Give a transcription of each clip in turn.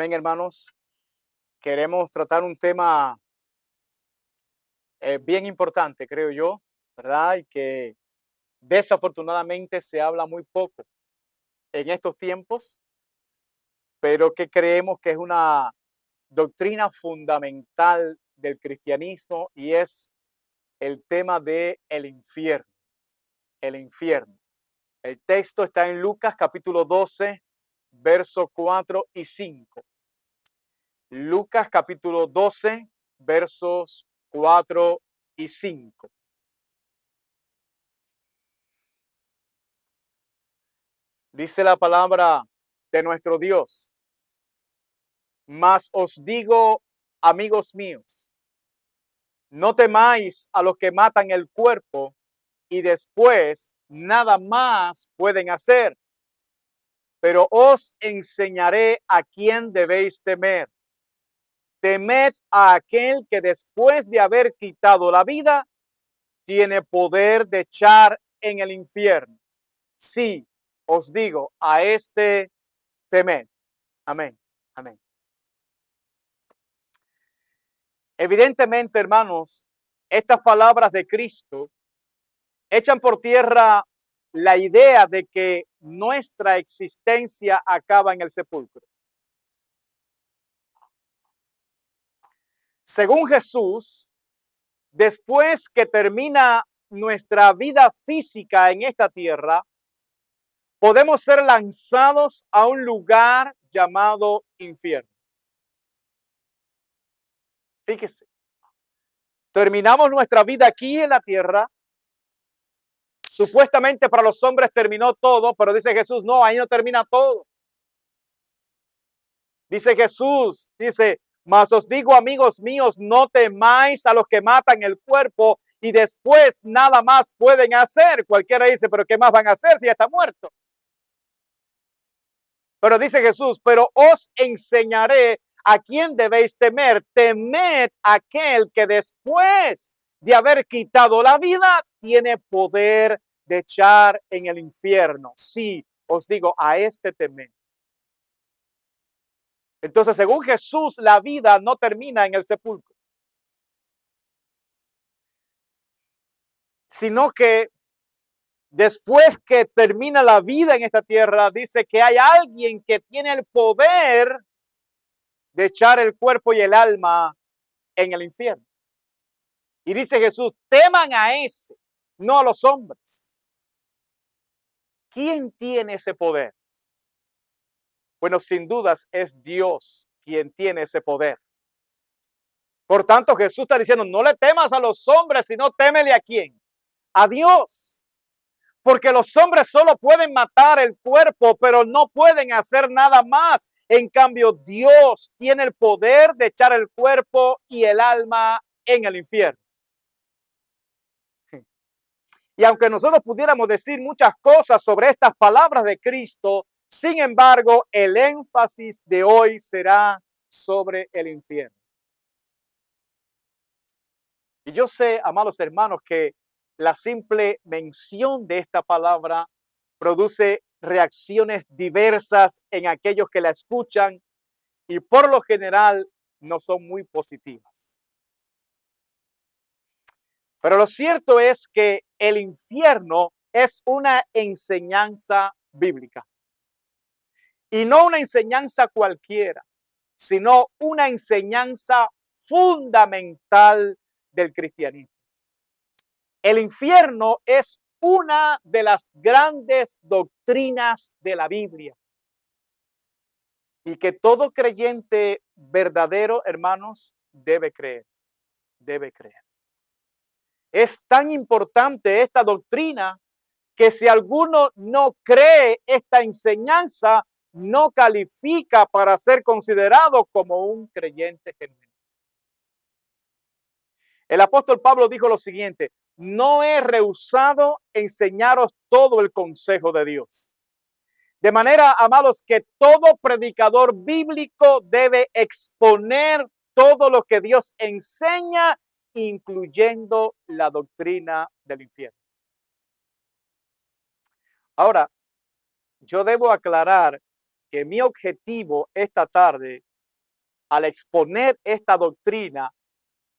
Amén, hermanos. Queremos tratar un tema bien importante, creo yo, ¿verdad? Y que desafortunadamente se habla muy poco en estos tiempos, pero que creemos que es una doctrina fundamental del cristianismo y es el tema de el infierno. El infierno. El texto está en Lucas capítulo 12, versos 4 y 5. Lucas capítulo 12, versos 4 y 5. Dice la palabra de nuestro Dios: mas os digo, amigos míos, no temáis a los que matan el cuerpo y después nada más pueden hacer, pero os enseñaré a quién debéis temer. Temed a aquel que después de haber quitado la vida, tiene poder de echar en el infierno. Sí, os digo, a este temed. Amén. Amén. Evidentemente, hermanos, estas palabras de Cristo echan por tierra la idea de que nuestra existencia acaba en el sepulcro. Según Jesús, después que termina nuestra vida física en esta tierra, podemos ser lanzados a un lugar llamado infierno. Fíjese, terminamos nuestra vida aquí en la tierra. Supuestamente para los hombres terminó todo, pero dice Jesús, no, ahí no termina todo. Dice Jesús, mas os digo, amigos míos, no temáis a los que matan el cuerpo y después nada más pueden hacer. Cualquiera dice, pero ¿qué más van a hacer si ya está muerto? Pero dice Jesús, pero os enseñaré a quién debéis temer. Temed a aquel que después de haber quitado la vida tiene poder de echar en el infierno. Sí, os digo, a este temed. Entonces, según Jesús, la vida no termina en el sepulcro, sino que después que termina la vida en esta tierra, dice que hay alguien que tiene el poder de echar el cuerpo y el alma en el infierno. Y dice Jesús, teman a ese, no a los hombres. ¿Quién tiene ese poder? Bueno, sin dudas es Dios quien tiene ese poder. Por tanto, Jesús está diciendo, no le temas a los hombres, sino témele a quién. A Dios. Porque los hombres solo pueden matar el cuerpo, pero no pueden hacer nada más. En cambio, Dios tiene el poder de echar el cuerpo y el alma en el infierno. Y aunque nosotros pudiéramos decir muchas cosas sobre estas palabras de Cristo, sin embargo, el énfasis de hoy será sobre el infierno. Y yo sé, amados hermanos, que la simple mención de esta palabra produce reacciones diversas en aquellos que la escuchan y por lo general no son muy positivas. Pero lo cierto es que el infierno es una enseñanza bíblica. Y no una enseñanza cualquiera, sino una enseñanza fundamental del cristianismo. El infierno es una de las grandes doctrinas de la Biblia. Y que todo creyente verdadero, hermanos, debe creer. Debe creer. Es tan importante esta doctrina que si alguno no cree esta enseñanza, no califica para ser considerado como un creyente genuino. El apóstol Pablo dijo lo siguiente: no he rehusado enseñaros todo el consejo de Dios. De manera, amados, que todo predicador bíblico debe exponer todo lo que Dios enseña, incluyendo la doctrina del infierno. Ahora, yo debo aclarar que mi objetivo esta tarde al exponer esta doctrina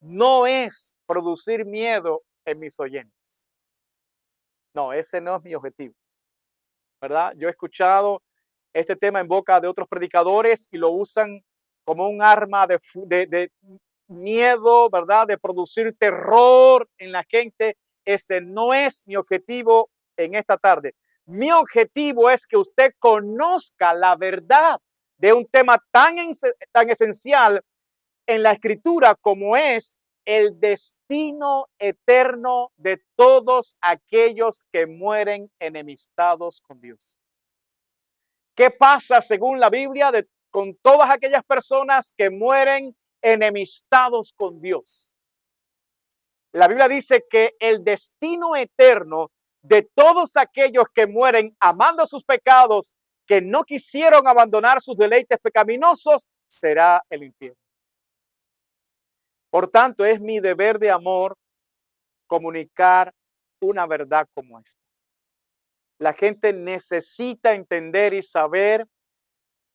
no es producir miedo en mis oyentes. No, ese no es mi objetivo, ¿verdad? Yo he escuchado este tema en boca de otros predicadores y lo usan como un arma de miedo, ¿verdad? De producir terror en la gente. Ese no es mi objetivo en esta tarde. Mi objetivo es que usted conozca la verdad de un tema tan esencial en la escritura como es el destino eterno de todos aquellos que mueren enemistados con Dios. ¿Qué pasa según la Biblia con todas aquellas personas que mueren enemistados con Dios? La Biblia dice que el destino eterno de todos aquellos que mueren amando sus pecados, que no quisieron abandonar sus deleites pecaminosos, será el infierno. Por tanto, es mi deber de amor comunicar una verdad como esta. La gente necesita entender y saber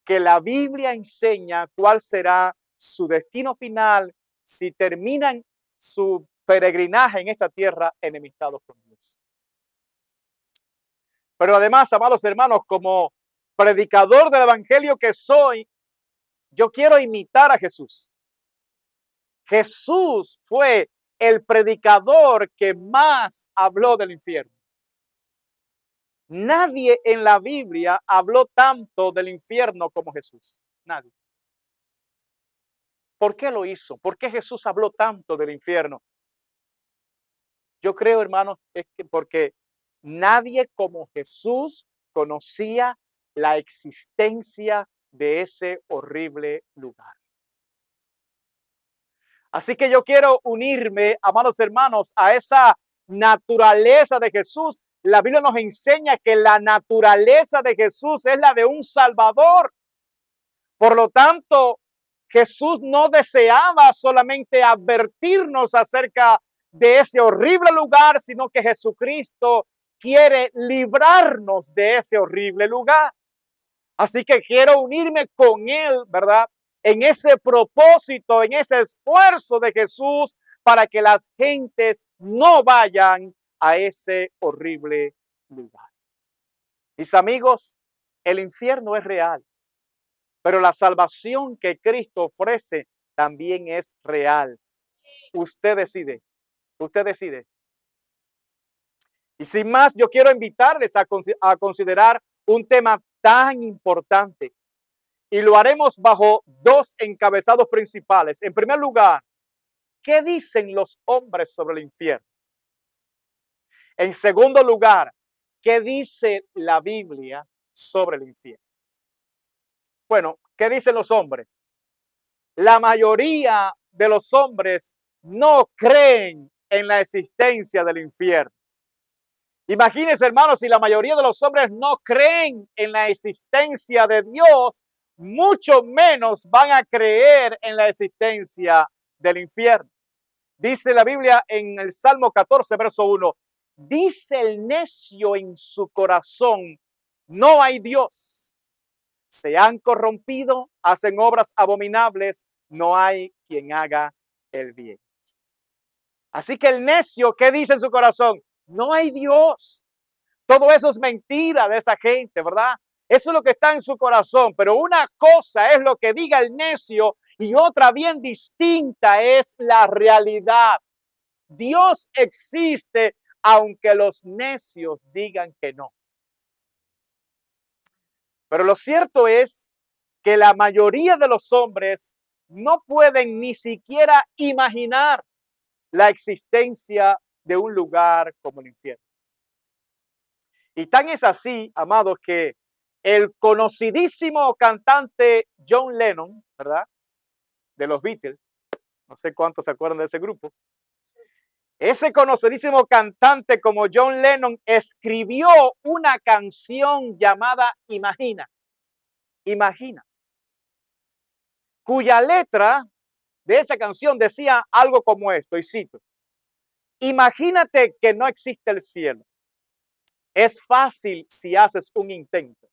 que la Biblia enseña cuál será su destino final si terminan su peregrinaje en esta tierra enemistados con Dios. Pero además, amados hermanos, como predicador del evangelio que soy, yo quiero imitar a Jesús. Jesús fue el predicador que más habló del infierno. Nadie en la Biblia habló tanto del infierno como Jesús. Nadie. ¿Por qué lo hizo? ¿Por qué Jesús habló tanto del infierno? Yo creo, hermanos, es que porque nadie como Jesús conocía la existencia de ese horrible lugar. Así que yo quiero unirme, amados hermanos, a esa naturaleza de Jesús. La Biblia nos enseña que la naturaleza de Jesús es la de un Salvador. Por lo tanto, Jesús no deseaba solamente advertirnos acerca de ese horrible lugar, sino que Jesucristo quiere librarnos de ese horrible lugar. Así que quiero unirme con Él, ¿verdad? En ese propósito, en ese esfuerzo de Jesús para que las gentes no vayan a ese horrible lugar. Mis amigos, el infierno es real, pero la salvación que Cristo ofrece también es real. Usted decide, usted decide. Y sin más, yo quiero invitarles a considerar un tema tan importante. Y lo haremos bajo dos encabezados principales. En primer lugar, ¿qué dicen los hombres sobre el infierno? En segundo lugar, ¿qué dice la Biblia sobre el infierno? Bueno, ¿qué dicen los hombres? La mayoría de los hombres no creen en la existencia del infierno. Imagínense, hermanos, si la mayoría de los hombres no creen en la existencia de Dios, mucho menos van a creer en la existencia del infierno. Dice la Biblia en el Salmo 14, verso 1, dice el necio en su corazón, no hay Dios. Se han corrompido, hacen obras abominables, no hay quien haga el bien. Así que el necio, ¿qué dice en su corazón? No hay Dios. Todo eso es mentira de esa gente, ¿verdad? Eso es lo que está en su corazón. Pero una cosa es lo que diga el necio y otra bien distinta es la realidad. Dios existe aunque los necios digan que no. Pero lo cierto es que la mayoría de los hombres no pueden ni siquiera imaginar la existencia de un lugar como el infierno. Y tan es así, amados, que el conocidísimo cantante John Lennon, ¿verdad? De los Beatles, no sé cuántos se acuerdan de ese grupo. Ese conocidísimo cantante como John Lennon escribió una canción llamada Imagina, Imagina, cuya letra de esa canción decía algo como esto, y cito, imagínate que no existe el cielo. Es fácil si haces un intento.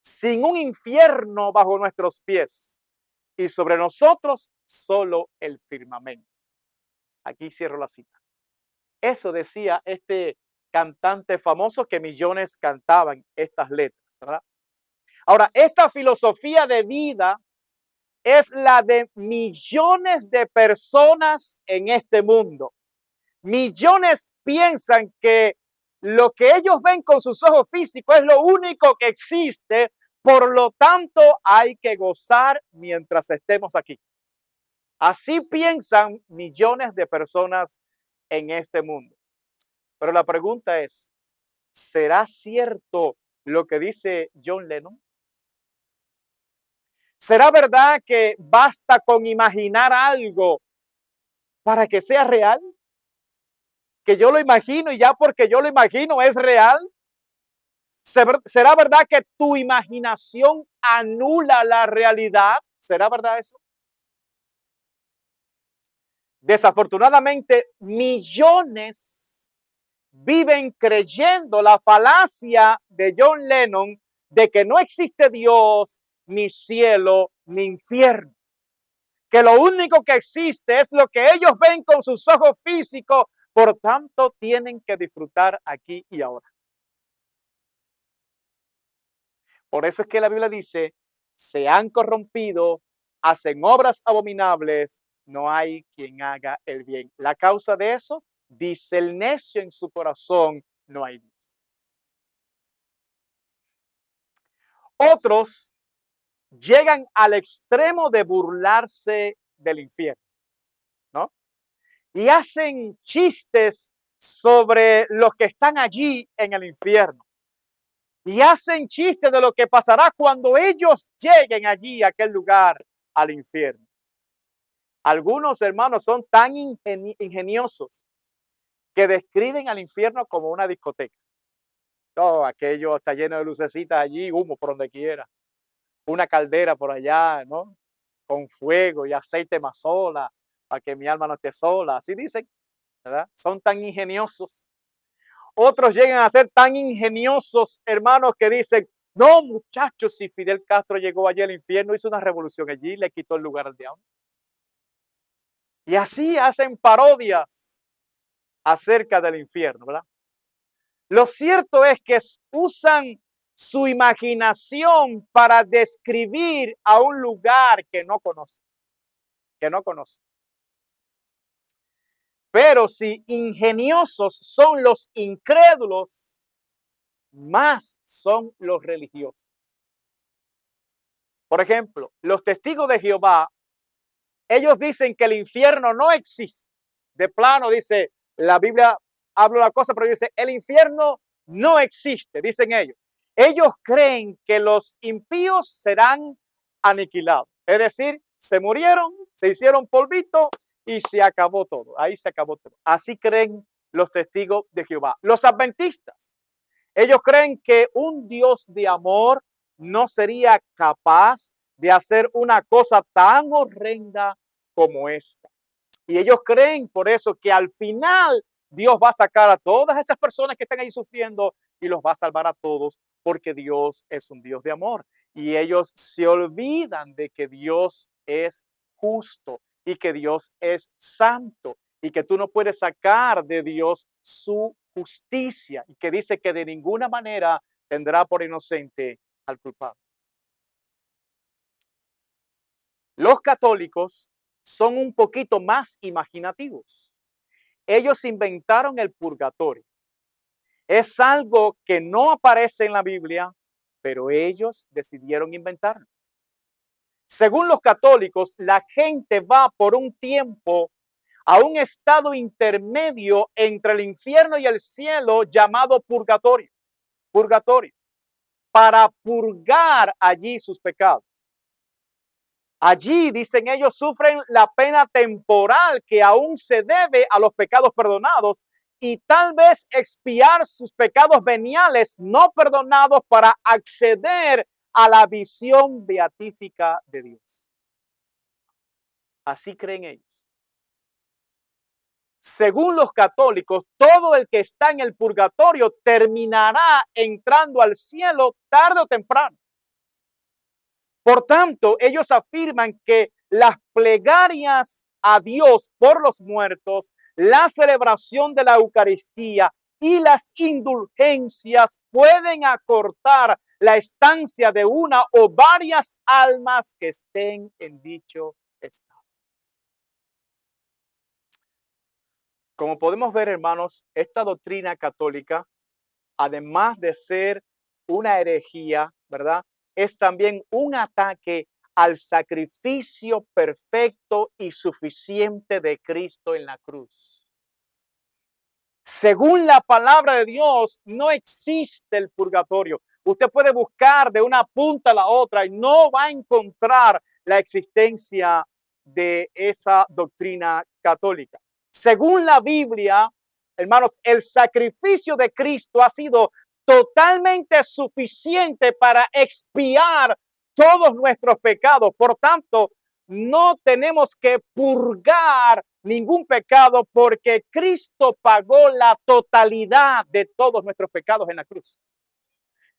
Sin un infierno bajo nuestros pies, y sobre nosotros solo el firmamento. Aquí cierro la cita. Eso decía este cantante famoso que millones cantaban estas letras, ¿verdad? Ahora, esta filosofía de vida es la de millones de personas en este mundo. Millones piensan que lo que ellos ven con sus ojos físicos es lo único que existe, por lo tanto hay que gozar mientras estemos aquí. Así piensan millones de personas en este mundo. Pero la pregunta es, ¿será cierto lo que dice John Lennon? ¿Será verdad que basta con imaginar algo para que sea real? ¿Que yo lo imagino y ya porque yo lo imagino es real? ¿Será verdad que tu imaginación anula la realidad? ¿Será verdad eso? Desafortunadamente, millones viven creyendo la falacia de John Lennon de que no existe Dios, ni cielo, ni infierno. Que lo único que existe es lo que ellos ven con sus ojos físicos, por tanto tienen que disfrutar aquí y ahora. Por eso es que la Biblia dice, se han corrompido, hacen obras abominables, no hay quien haga el bien. La causa de eso, dice el necio en su corazón, no hay Dios. Otros llegan al extremo de burlarse del infierno, ¿no? Y hacen chistes sobre los que están allí en el infierno. Y hacen chistes de lo que pasará cuando ellos lleguen allí a aquel lugar, al infierno. Algunos hermanos son tan ingeniosos que describen al infierno como una discoteca. Todo aquello está lleno de lucecitas allí, humo por donde quiera. Una caldera por allá, ¿no? Con fuego y aceite mazola, para que mi alma no esté sola. Así dicen, ¿verdad? Son tan ingeniosos. Otros llegan a ser tan ingeniosos, hermanos, que dicen, no, muchachos, si Fidel Castro llegó allí al infierno, hizo una revolución allí, le quitó el lugar al diablo. Y así hacen parodias acerca del infierno, ¿verdad? Lo cierto es que usan su imaginación para describir a un lugar que no conocen, Pero si ingeniosos son los incrédulos, más son los religiosos. Por ejemplo, los testigos de Jehová, ellos dicen que el infierno no existe. De plano dice, la Biblia habla una cosa, pero dice, el infierno no existe, dicen ellos. Ellos creen que los impíos serán aniquilados. Es decir, se murieron, se hicieron polvito y se acabó todo. Ahí se acabó todo. Así creen los testigos de Jehová. Los adventistas, ellos creen que un Dios de amor no sería capaz de hacer una cosa tan horrenda como esta. Y ellos creen por eso que al final Dios va a sacar a todas esas personas que están ahí sufriendo y los va a salvar a todos, porque Dios es un Dios de amor. Y ellos se olvidan de que Dios es justo y que Dios es santo y que tú no puedes sacar de Dios su justicia, y que dice que de ninguna manera tendrá por inocente al culpable. Los católicos son un poquito más imaginativos. Ellos inventaron el purgatorio. Es algo que no aparece en la Biblia, pero ellos decidieron inventarlo. Según los católicos, la gente va por un tiempo a un estado intermedio entre el infierno y el cielo llamado purgatorio. Purgatorio. Para purgar allí sus pecados. Allí, dicen ellos, sufren la pena temporal que aún se debe a los pecados perdonados y tal vez expiar sus pecados veniales no perdonados para acceder a la visión beatífica de Dios. Así creen ellos. Según los católicos, todo el que está en el purgatorio terminará entrando al cielo tarde o temprano. Por tanto, ellos afirman que las plegarias a Dios por los muertos, la celebración de la Eucaristía y las indulgencias pueden acortar la estancia de una o varias almas que estén en dicho estado. Como podemos ver, hermanos, esta doctrina católica, además de ser una herejía, ¿verdad?, es también un ataque al sacrificio perfecto y suficiente de Cristo en la cruz. Según la palabra de Dios, no existe el purgatorio. Usted puede buscar de una punta a la otra y no va a encontrar la existencia de esa doctrina católica. Según la Biblia, hermanos, el sacrificio de Cristo ha sido totalmente suficiente para expiar todos nuestros pecados. Por tanto, no tenemos que purgar ningún pecado porque Cristo pagó la totalidad de todos nuestros pecados en la cruz.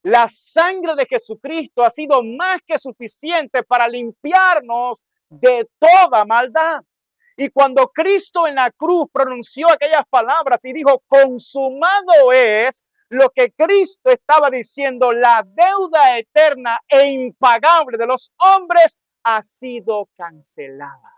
La sangre de Jesucristo ha sido más que suficiente para limpiarnos de toda maldad. Y cuando Cristo en la cruz pronunció aquellas palabras y dijo, consumado es, lo que Cristo estaba diciendo, la deuda eterna e impagable de los hombres ha sido cancelada.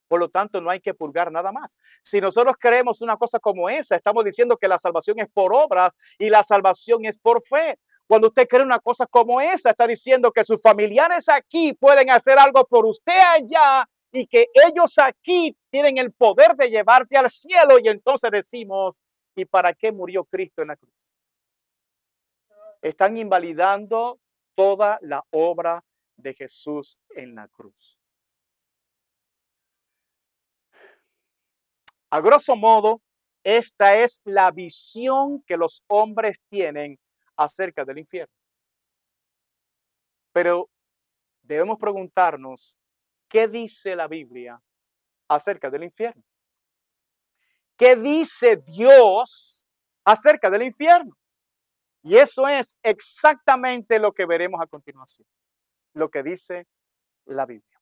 Por lo tanto, no hay que purgar nada más. Si nosotros creemos una cosa como esa, estamos diciendo que la salvación es por obras y la salvación es por fe. Cuando usted cree una cosa como esa, está diciendo que sus familiares aquí pueden hacer algo por usted allá y que ellos aquí tienen el poder de llevarte al cielo. Y entonces decimos, ¿y para qué murió Cristo en la cruz? Están invalidando toda la obra de Jesús en la cruz. A grosso modo, esta es la visión que los hombres tienen acerca del infierno. Pero debemos preguntarnos, ¿qué dice la Biblia acerca del infierno? ¿Qué dice Dios acerca del infierno? Y eso es exactamente lo que veremos a continuación, lo que dice la Biblia.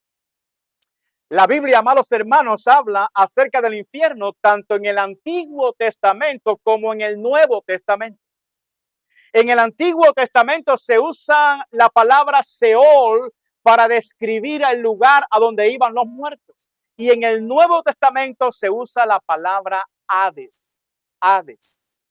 La Biblia, amados hermanos, habla acerca del infierno tanto en el Antiguo Testamento como en el Nuevo Testamento. En el Antiguo Testamento se usa la palabra Seol para describir el lugar a donde iban los muertos. Y en el Nuevo Testamento se usa la palabra Hades. Hades.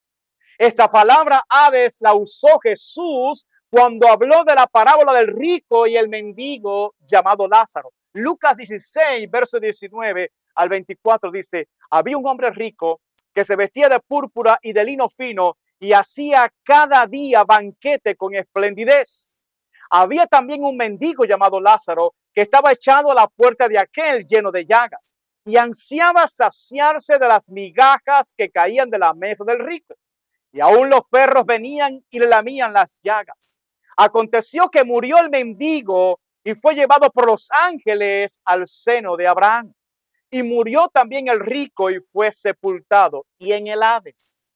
Esta palabra Hades la usó Jesús cuando habló de la parábola del rico y el mendigo llamado Lázaro. Lucas 16, verso 19 al 24 dice, había un hombre rico que se vestía de púrpura y de lino fino y hacía cada día banquete con esplendidez. Había también un mendigo llamado Lázaro que estaba echado a la puerta de aquel lleno de llagas y ansiaba saciarse de las migajas que caían de la mesa del rico. Y aún los perros venían y le lamían las llagas. Aconteció que murió el mendigo y fue llevado por los ángeles al seno de Abraham. Y murió también el rico y fue sepultado. Y en el Hades,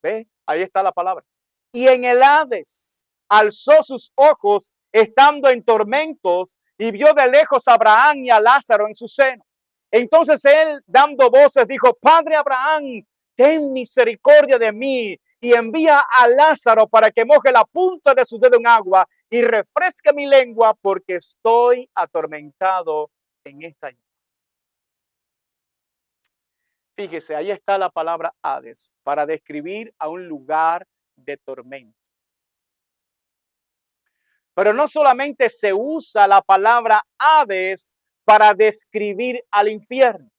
¿ve? Ahí está la palabra. Y en el Hades alzó sus ojos estando en tormentos y vio de lejos a Abraham y a Lázaro en su seno. Entonces él, dando voces, dijo, Padre Abraham, ten misericordia de mí y envía a Lázaro para que moje la punta de su dedo en agua y refresque mi lengua porque estoy atormentado en esta llama. Fíjese, ahí está la palabra Hades para describir a un lugar de tormento. Pero no solamente se usa la palabra Hades para describir al infierno,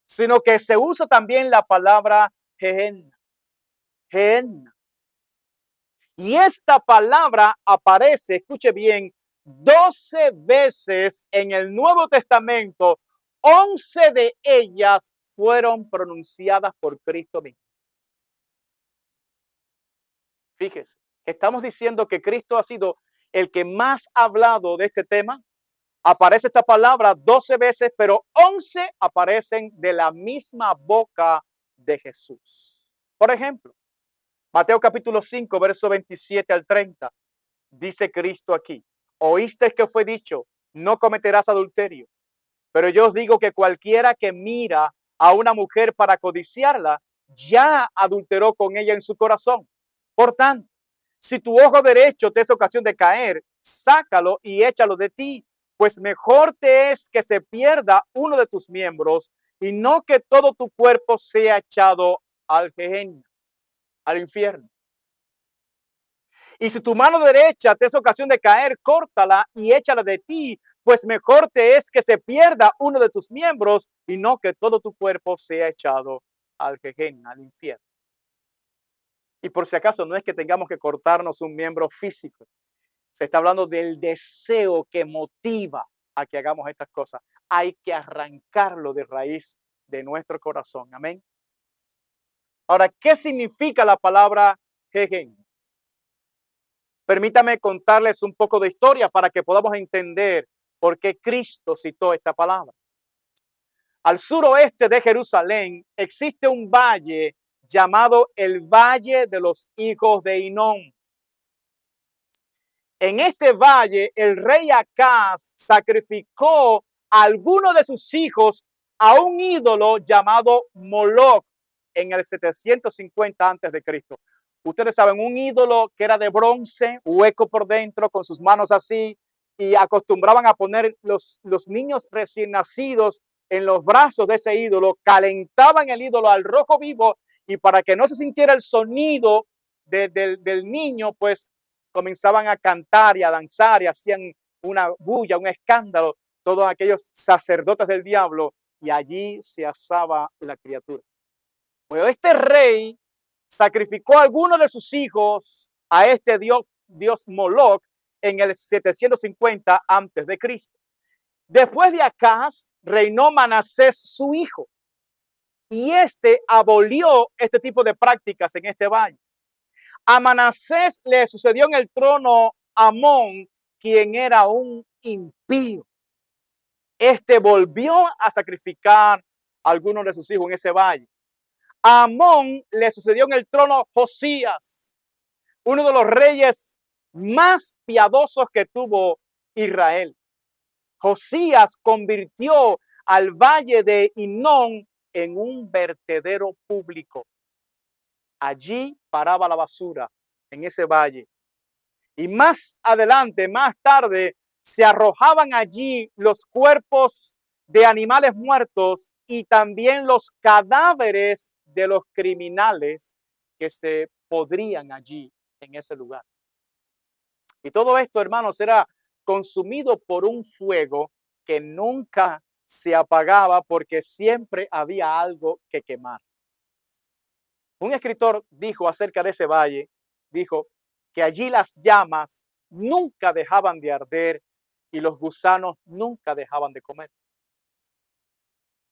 sino que se usa también la palabra Gehenna. Gehenna. Y esta palabra aparece, escuche bien, 12 veces en el Nuevo Testamento, 11 de ellas fueron pronunciadas por Cristo mismo. Fíjese, estamos diciendo que Cristo ha sido el que más ha hablado de este tema. Aparece esta palabra 12 veces, pero 11 aparecen de la misma boca de Jesús. Por ejemplo, Mateo capítulo 5, verso 27 al 30, dice Cristo aquí, Oíste que fue dicho, no cometerás adulterio. Pero yo os digo que cualquiera que mira a una mujer para codiciarla, ya adulteró con ella en su corazón. Por tanto, si tu ojo derecho te es ocasión de caer, sácalo y échalo de ti, pues mejor te es que se pierda uno de tus miembros y no que todo tu cuerpo sea echado al Gehenna, al infierno. Y si tu mano derecha te es ocasión de caer, córtala y échala de ti, pues mejor te es que se pierda uno de tus miembros y no que todo tu cuerpo sea echado al Gehenna, al infierno. Y por si acaso no es que tengamos que cortarnos un miembro físico. Se está hablando del deseo que motiva a que hagamos estas cosas. Hay que arrancarlo de raíz de nuestro corazón. Amén. Ahora, ¿qué significa la palabra Gehenna? Permítame contarles un poco de historia para que podamos entender por qué Cristo citó esta palabra. Al suroeste de Jerusalén existe un valle llamado el Valle de los Hijos de Hinnom. En este valle, el rey Acaz sacrificó a alguno de sus hijos a un ídolo llamado Moloch en el 750 antes de Cristo. Ustedes saben, un ídolo que era de bronce, hueco por dentro, con sus manos así, y acostumbraban a poner los niños recién nacidos en los brazos de ese ídolo, calentaban el ídolo al rojo vivo, y para que no se sintiera el sonido del niño, pues comenzaban a cantar y a danzar y hacían una bulla, un escándalo, todos aquellos sacerdotes del diablo, y allí se asaba la criatura. Bueno, este rey sacrificó a alguno de sus hijos a este dios Moloch en el 750 antes de Cristo. Después de Acaz reinó Manasés su hijo, y este abolió este tipo de prácticas en este valle. A Manasés le sucedió en el trono Amón, quien era un impío. Este volvió a sacrificar a algunos de sus hijos en ese valle. A Amón le sucedió en el trono Josías, uno de los reyes más piadosos que tuvo Israel. Josías convirtió al valle de Hinnom en un vertedero público. Allí paraba la basura en ese valle. Y más adelante, más tarde, se arrojaban allí los cuerpos de animales muertos y también los cadáveres de los criminales que se podrían allí en ese lugar. Y todo esto, hermanos, era consumido por un fuego que nunca se apagaba porque siempre había algo que quemar. Un escritor dijo acerca de ese valle, dijo que allí las llamas nunca dejaban de arder y los gusanos nunca dejaban de comer.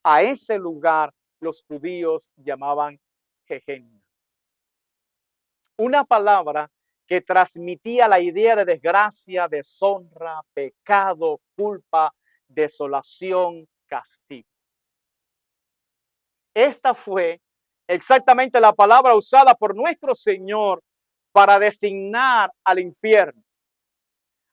A ese lugar los judíos llamaban Gehenna. Una palabra que transmitía la idea de desgracia, deshonra, pecado, culpa, desolación, castigo. Esta fue exactamente la palabra usada por nuestro Señor para designar al infierno.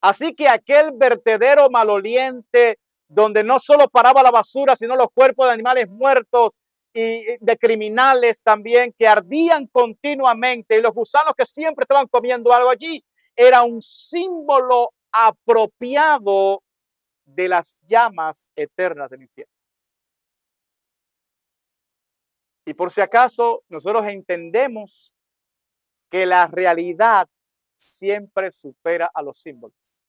Así que aquel vertedero maloliente donde no solo paraba la basura, sino los cuerpos de animales muertos y de criminales también que ardían continuamente, y los gusanos que siempre estaban comiendo algo allí, era un símbolo apropiado de las llamas eternas del infierno. Y por si acaso nosotros entendemos que la realidad siempre supera a los símbolos.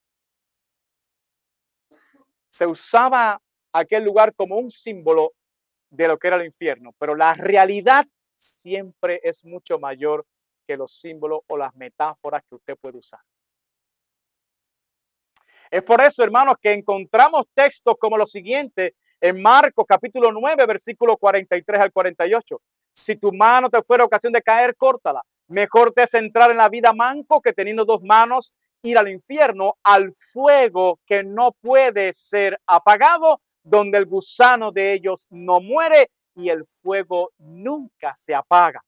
Se usaba aquel lugar como un símbolo de lo que era el infierno, pero la realidad siempre es mucho mayor que los símbolos o las metáforas que usted puede usar. Es por eso, hermanos, que encontramos textos como los siguientes en Marcos capítulo 9, versículo 43 al 48. Si tu mano te fuera ocasión de caer, córtala. Mejor te es entrar en la vida manco que teniendo dos manos ir al infierno, al fuego que no puede ser apagado, donde el gusano de ellos no muere y el fuego nunca se apaga.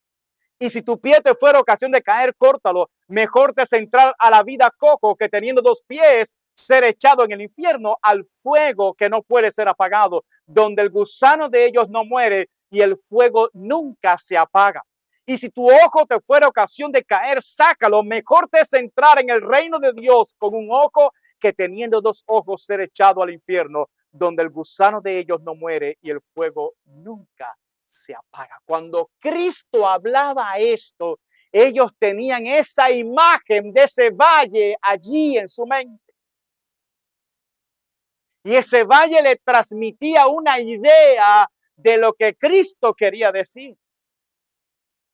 Y si tu pie te fuera ocasión de caer, córtalo. Mejor te es entrar a la vida cojo que teniendo 2 pies ser echado en el infierno al fuego que no puede ser apagado, donde el gusano de ellos no muere y el fuego nunca se apaga. Y si tu ojo te fuera ocasión de caer, sácalo. Mejor te es entrar en el reino de Dios con un ojo que teniendo 2 ojos ser echado al infierno, donde el gusano de ellos no muere y el fuego nunca se apaga. Cuando Cristo hablaba esto, ellos tenían esa imagen de ese valle allí en su mente. Y ese valle le transmitía una idea de lo que Cristo quería decir.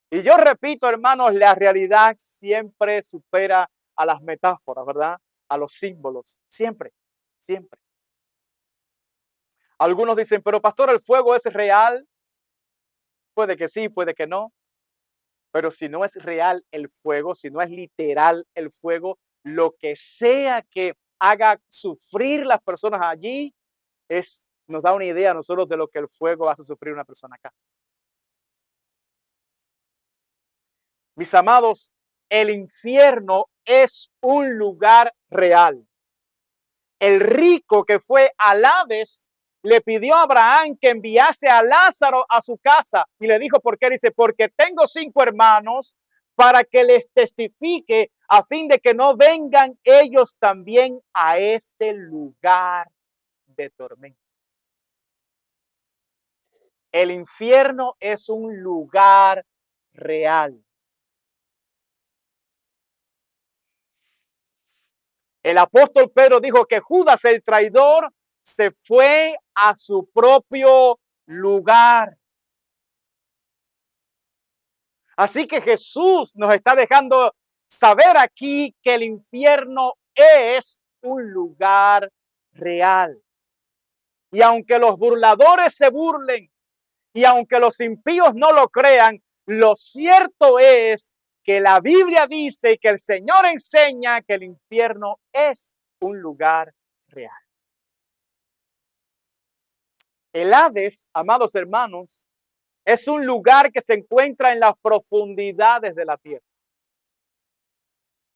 Y yo repito, hermanos, la realidad siempre supera a las metáforas, ¿verdad? A los símbolos, siempre, siempre. Algunos dicen, pero pastor, ¿el fuego es real? Puede que sí, puede que no. Pero si no es real el fuego, si no es literal el fuego, lo que sea que haga sufrir las personas allí, nos da una idea a nosotros de lo que el fuego hace sufrir una persona acá. Mis amados, el infierno es un lugar real. El rico que fue al Hades le pidió a Abraham que enviase a Lázaro a su casa y le dijo, ¿por qué? Dice, porque tengo 5 hermanos para que les testifique a fin de que no vengan ellos también a este lugar de tormento. El infierno es un lugar real. El apóstol Pedro dijo que Judas el traidor se fue a su propio lugar. Así que Jesús nos está dejando saber aquí que el infierno es un lugar real. Y aunque los burladores se burlen y aunque los impíos no lo crean, lo cierto es que la Biblia dice que el Señor enseña que el infierno es un lugar real. El Hades, amados hermanos, es un lugar que se encuentra en las profundidades de la tierra.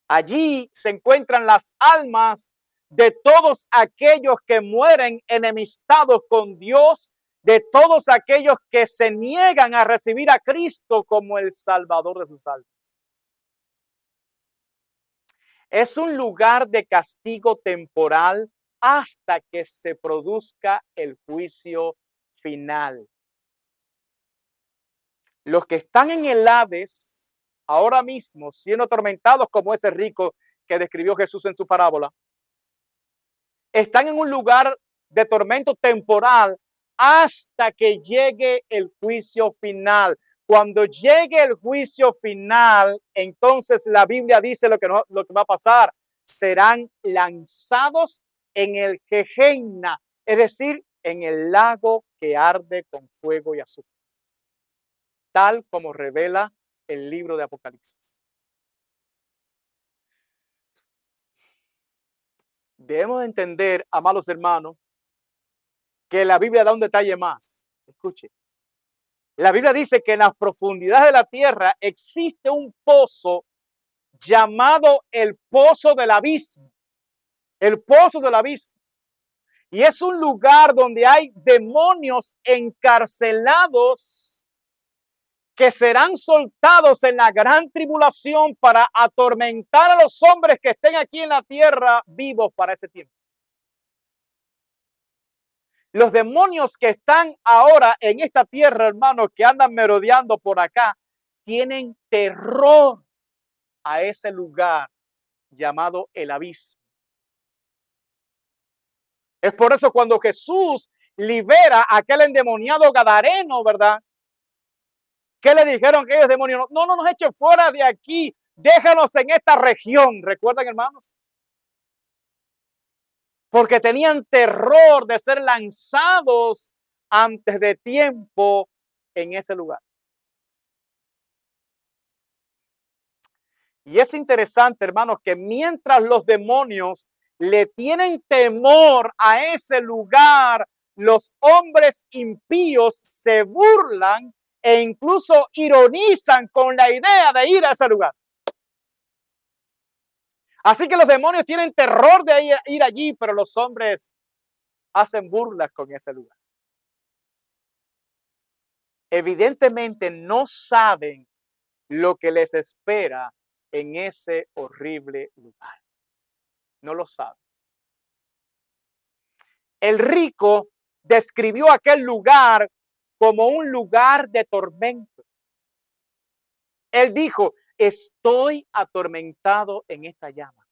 Allí se encuentran las almas de todos aquellos que mueren enemistados con Dios, de todos aquellos que se niegan a recibir a Cristo como el Salvador de sus almas. Es un lugar de castigo temporal hasta que se produzca el juicio final. Los que están en el Hades ahora mismo siendo atormentados como ese rico que describió Jesús en su parábola, están en un lugar de tormento temporal hasta que llegue el juicio final. Cuando llegue el juicio final, entonces la Biblia dice lo que va a pasar. Serán lanzados en el Gehenna, es decir, en el lago que arde con fuego y azufre, tal como revela el libro de Apocalipsis. Debemos entender, amados hermanos, que la Biblia da un detalle más. Escuche. La Biblia dice que en las profundidades de la tierra existe un pozo llamado el pozo del abismo. El pozo del abismo. Y es un lugar donde hay demonios encarcelados que serán soltados en la gran tribulación para atormentar a los hombres que estén aquí en la tierra vivos para ese tiempo. Los demonios que están ahora en esta tierra, hermanos, que andan merodeando por acá, tienen terror a ese lugar llamado el abismo. Es por eso cuando Jesús libera a aquel endemoniado gadareno, ¿verdad? ¿Qué le dijeron aquellos demonios? No nos echen fuera de aquí, déjanos en esta región. ¿Recuerdan, hermanos? Porque tenían terror de ser lanzados antes de tiempo en ese lugar. Y es interesante, hermanos, que mientras los demonios le tienen temor a ese lugar, los hombres impíos se burlan e incluso ironizan con la idea de ir a ese lugar. Así que los demonios tienen terror de ir allí, pero los hombres hacen burlas con ese lugar. Evidentemente no saben lo que les espera en ese horrible lugar. No lo saben. El rico describió aquel lugar como un lugar de tormento. Él dijo, estoy atormentado en esta llama.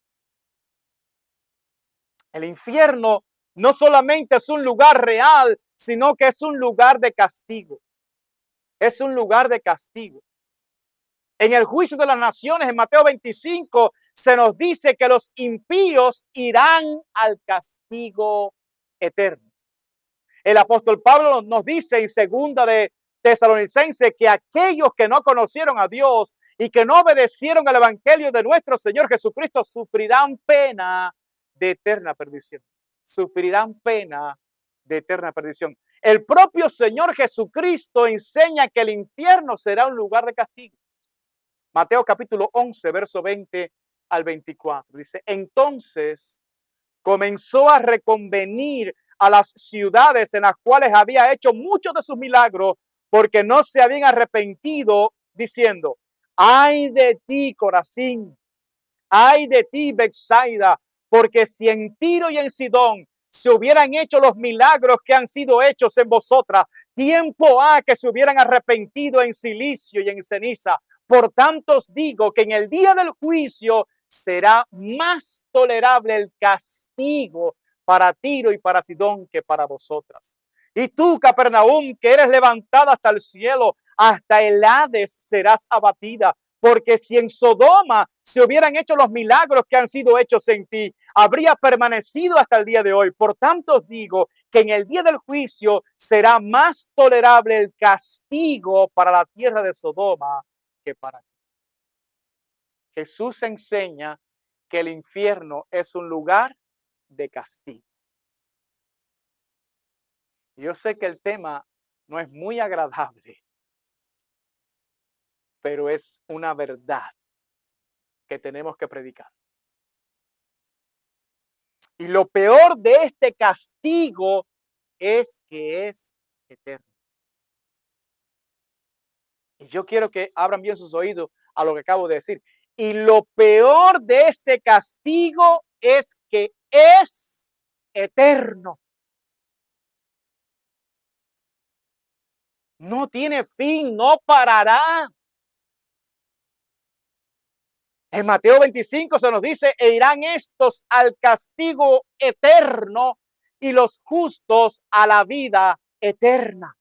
El infierno no solamente es un lugar real, sino que es un lugar de castigo. Es un lugar de castigo. En el juicio de las naciones, en Mateo 25, se nos dice que los impíos irán al castigo eterno. El apóstol Pablo nos dice en segunda de Tesalonicenses que aquellos que no conocieron a Dios y que no obedecieron al evangelio de nuestro Señor Jesucristo sufrirán pena de eterna perdición. Sufrirán pena de eterna perdición. El propio Señor Jesucristo enseña que el infierno será un lugar de castigo. Mateo capítulo 11, verso 20 al 24. Dice, entonces comenzó a reconvenir a las ciudades en las cuales había hecho muchos de sus milagros, porque no se habían arrepentido, diciendo, ay de ti, Corazín, ay de ti, Betsaida, porque si en Tiro y en Sidón se hubieran hecho los milagros que han sido hechos en vosotras, tiempo ha que se hubieran arrepentido en silicio y en ceniza. Por tanto os digo que en el día del juicio será más tolerable el castigo para Tiro y para Sidón que para vosotras. Y tú, Capernaum, que eres levantada hasta el cielo, hasta el Hades serás abatida. Porque si en Sodoma se hubieran hecho los milagros que han sido hechos en ti, habría permanecido hasta el día de hoy. Por tanto os digo que en el día del juicio será más tolerable el castigo para la tierra de Sodoma que para ti. Jesús enseña que el infierno es un lugar de castigo. Yo sé que el tema no es muy agradable, pero es una verdad que tenemos que predicar. Y lo peor de este castigo es que es eterno. Y yo quiero que abran bien sus oídos a lo que acabo de decir. Y lo peor de este castigo es que es eterno. No tiene fin, no parará. En Mateo 25 se nos dice, e irán estos al castigo eterno y los justos a la vida eterna.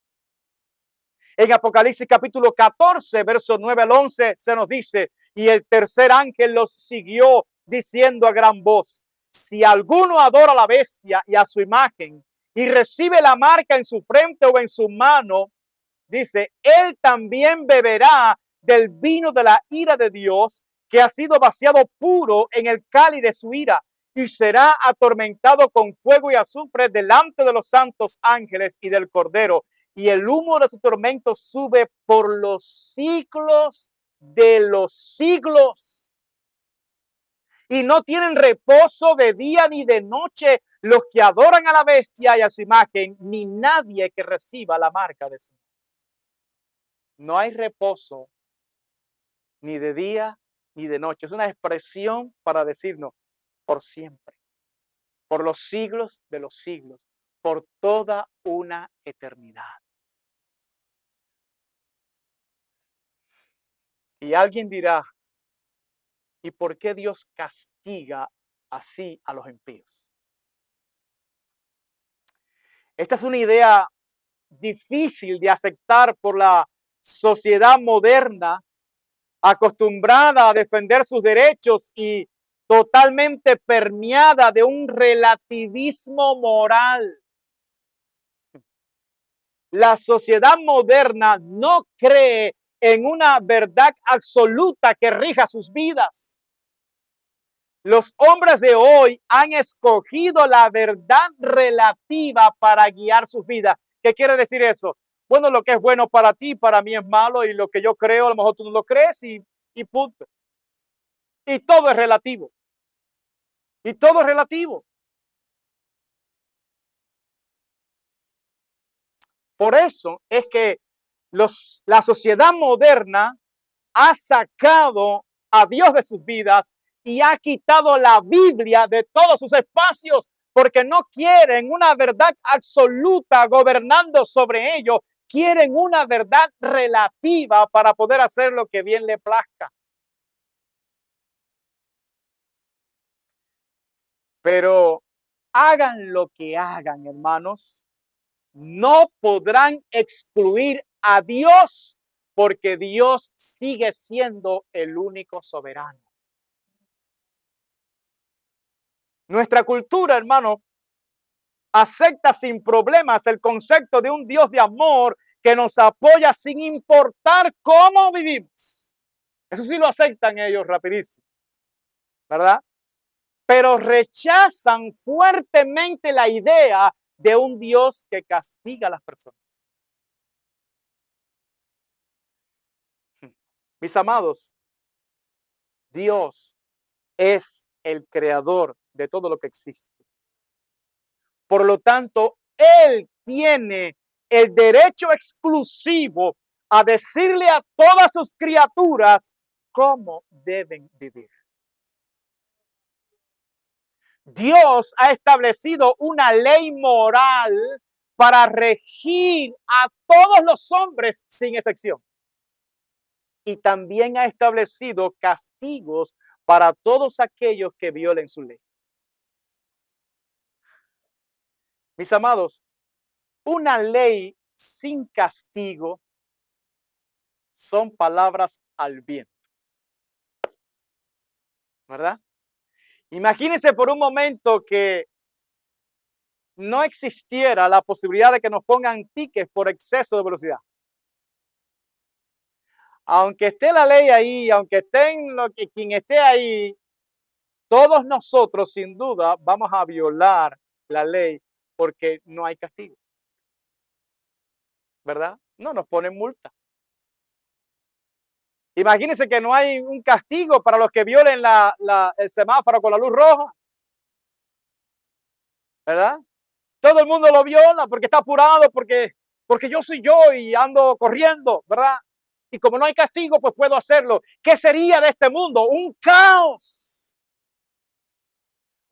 En Apocalipsis capítulo 14, versos 9 al 11, se nos dice, y el tercer ángel los siguió diciendo a gran voz, si alguno adora a la bestia y a su imagen y recibe la marca en su frente o en su mano, dice, él también beberá del vino de la ira de Dios, que ha sido vaciado puro en el cáliz de su ira, y será atormentado con fuego y azufre delante de los santos ángeles y del Cordero. Y el humo de su tormento sube por los siglos de los siglos. Y no tienen reposo de día ni de noche los que adoran a la bestia y a su imagen, ni nadie que reciba la marca de su nombre. No hay reposo ni de día ni de noche. Es una expresión para decirnos por siempre, por los siglos de los siglos, por toda una eternidad. Y alguien dirá, ¿y por qué Dios castiga así a los impíos? Esta es una idea difícil de aceptar por la sociedad moderna, acostumbrada a defender sus derechos y totalmente permeada de un relativismo moral. La sociedad moderna no cree en una verdad absoluta que rija sus vidas. Los hombres de hoy han escogido la verdad relativa para guiar sus vidas. ¿Qué quiere decir eso? bueno, lo que es bueno para ti, para mí es malo, y lo que yo creo, a lo mejor tú no lo crees, y punto. Y todo es relativo. Y todo es relativo. Por eso es que la sociedad moderna ha sacado a Dios de sus vidas y ha quitado la Biblia de todos sus espacios porque no quieren una verdad absoluta gobernando sobre ellos, quieren una verdad relativa para poder hacer lo que bien le plazca. Pero hagan lo que hagan, hermanos, no podrán excluir a Dios porque Dios sigue siendo el único soberano. Nuestra cultura, hermano, acepta sin problemas el concepto de un Dios de amor que nos apoya sin importar cómo vivimos. Eso sí lo aceptan ellos rapidísimo, ¿verdad? Pero rechazan fuertemente la idea de un Dios que castiga a las personas. Mis amados, Dios es el creador de todo lo que existe. Por lo tanto, Él tiene el derecho exclusivo a decirle a todas sus criaturas cómo deben vivir. Dios ha establecido una ley moral para regir a todos los hombres sin excepción. Y también ha establecido castigos para todos aquellos que violen su ley. Mis amados, una ley sin castigo son palabras al viento, ¿verdad? Imagínense por un momento que no existiera la posibilidad de que nos pongan tickets por exceso de velocidad. Aunque esté la ley ahí, aunque estén quien esté ahí, todos nosotros sin duda vamos a violar la ley porque no hay castigo, ¿verdad? No nos ponen multa. Imagínense que no hay un castigo para los que violen el semáforo con la luz roja, ¿verdad? Todo el mundo lo viola porque está apurado, porque yo soy yo y ando corriendo, ¿verdad? Y como no hay castigo, pues puedo hacerlo. ¿Qué sería de este mundo? Un caos.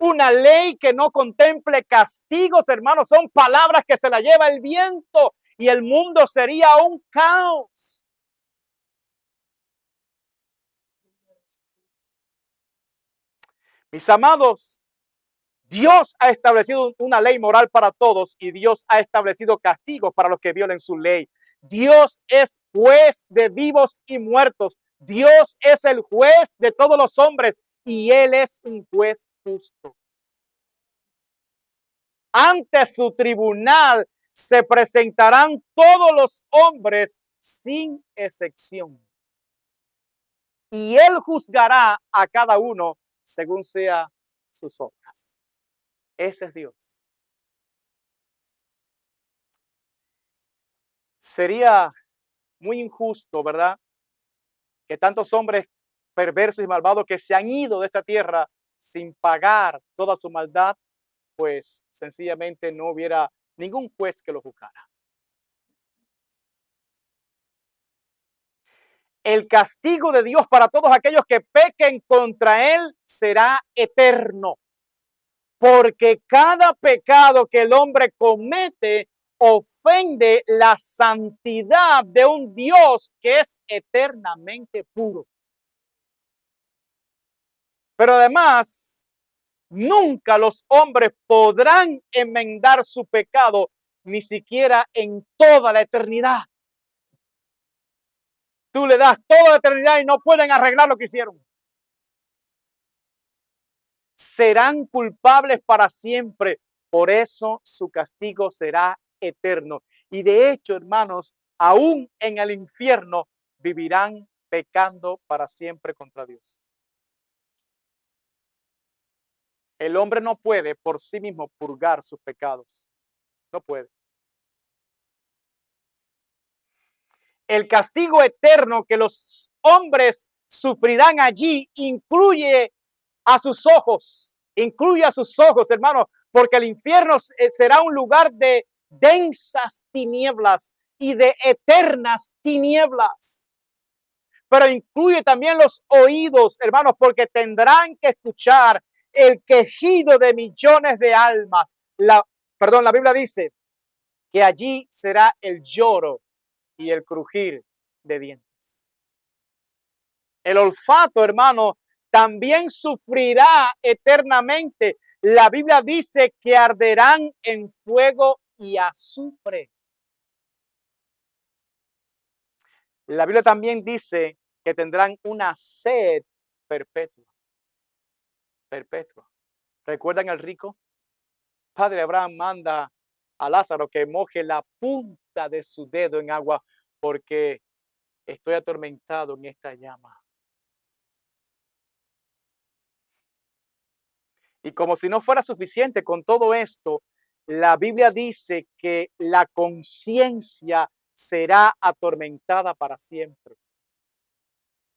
Una ley que no contemple castigos, hermanos, son palabras que se la lleva el viento y el mundo sería un caos. Mis amados, Dios ha establecido una ley moral para todos y Dios ha establecido castigos para los que violen su ley. Dios es juez de vivos y muertos. Dios es el juez de todos los hombres y Él es un juez justo. Ante su tribunal se presentarán todos los hombres sin excepción. Y Él juzgará a cada uno según sea sus obras. Ese es Dios. Sería muy injusto, ¿verdad? Que tantos hombres perversos y malvados que se han ido de esta tierra sin pagar toda su maldad, pues sencillamente no hubiera ningún juez que lo juzgara. El castigo de Dios para todos aquellos que pequen contra Él será eterno, porque cada pecado que el hombre comete ofende la santidad de un Dios que es eternamente puro. Pero además, nunca los hombres podrán enmendar su pecado, ni siquiera en toda la eternidad. Tú le das toda la eternidad y no pueden arreglar lo que hicieron. Serán culpables para siempre. Por eso su castigo será eterno. Y de hecho, hermanos, aún en el infierno vivirán pecando para siempre contra Dios. El hombre no puede por sí mismo purgar sus pecados. No puede. El castigo eterno que los hombres sufrirán allí incluye a sus ojos, hermanos, porque el infierno será un lugar de densas tinieblas y de eternas tinieblas. Pero incluye también los oídos, hermanos, porque tendrán que escuchar el quejido de millones de almas. La Biblia dice que allí será el lloro y el crujir de dientes. El olfato, hermano, también sufrirá eternamente. La Biblia dice que arderán en fuego y azufre. La Biblia también dice que tendrán una sed perpetua. Perpetua. ¿Recuerdan al rico? Padre Abraham manda a Lázaro que moje la punta de su dedo en agua porque estoy atormentado en esta llama. Y como si no fuera suficiente con todo esto, la Biblia dice que la conciencia será atormentada para siempre.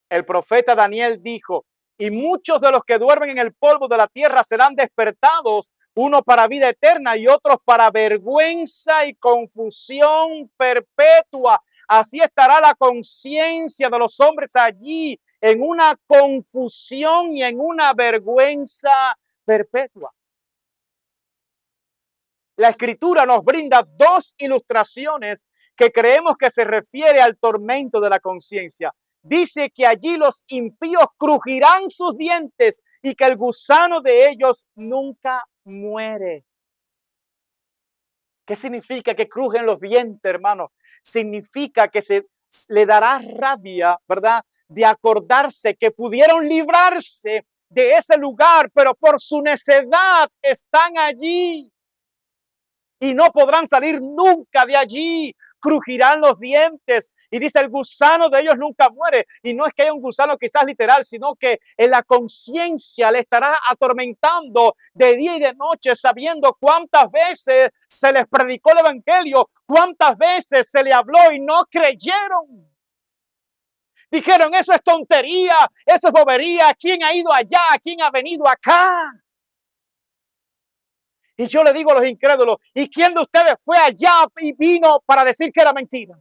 El profeta Daniel dijo, y muchos de los que duermen en el polvo de la tierra serán despertados, uno para vida eterna y otros para vergüenza y confusión perpetua. Así estará la conciencia de los hombres allí, en una confusión y en una vergüenza perpetua. La Escritura nos brinda dos ilustraciones que creemos que se refiere al tormento de la conciencia. Dice que allí los impíos crujirán sus dientes y que el gusano de ellos nunca muere. ¿Qué significa que crujen los dientes, hermano? Significa que se le dará rabia, ¿verdad? De acordarse que pudieron librarse de ese lugar, pero por su necedad están allí y no podrán salir nunca de allí. Crujirán los dientes y dice el gusano de ellos nunca muere. Y no es que haya un gusano quizás literal, sino que en la conciencia le estará atormentando de día y de noche, sabiendo cuántas veces se les predicó el evangelio, cuántas veces se le habló y no creyeron. Dijeron, eso es tontería, eso es bobería. ¿Quién ha ido allá? ¿Quién ha venido acá? Y yo le digo a los incrédulos, ¿y quién de ustedes fue allá y vino para decir que era mentira?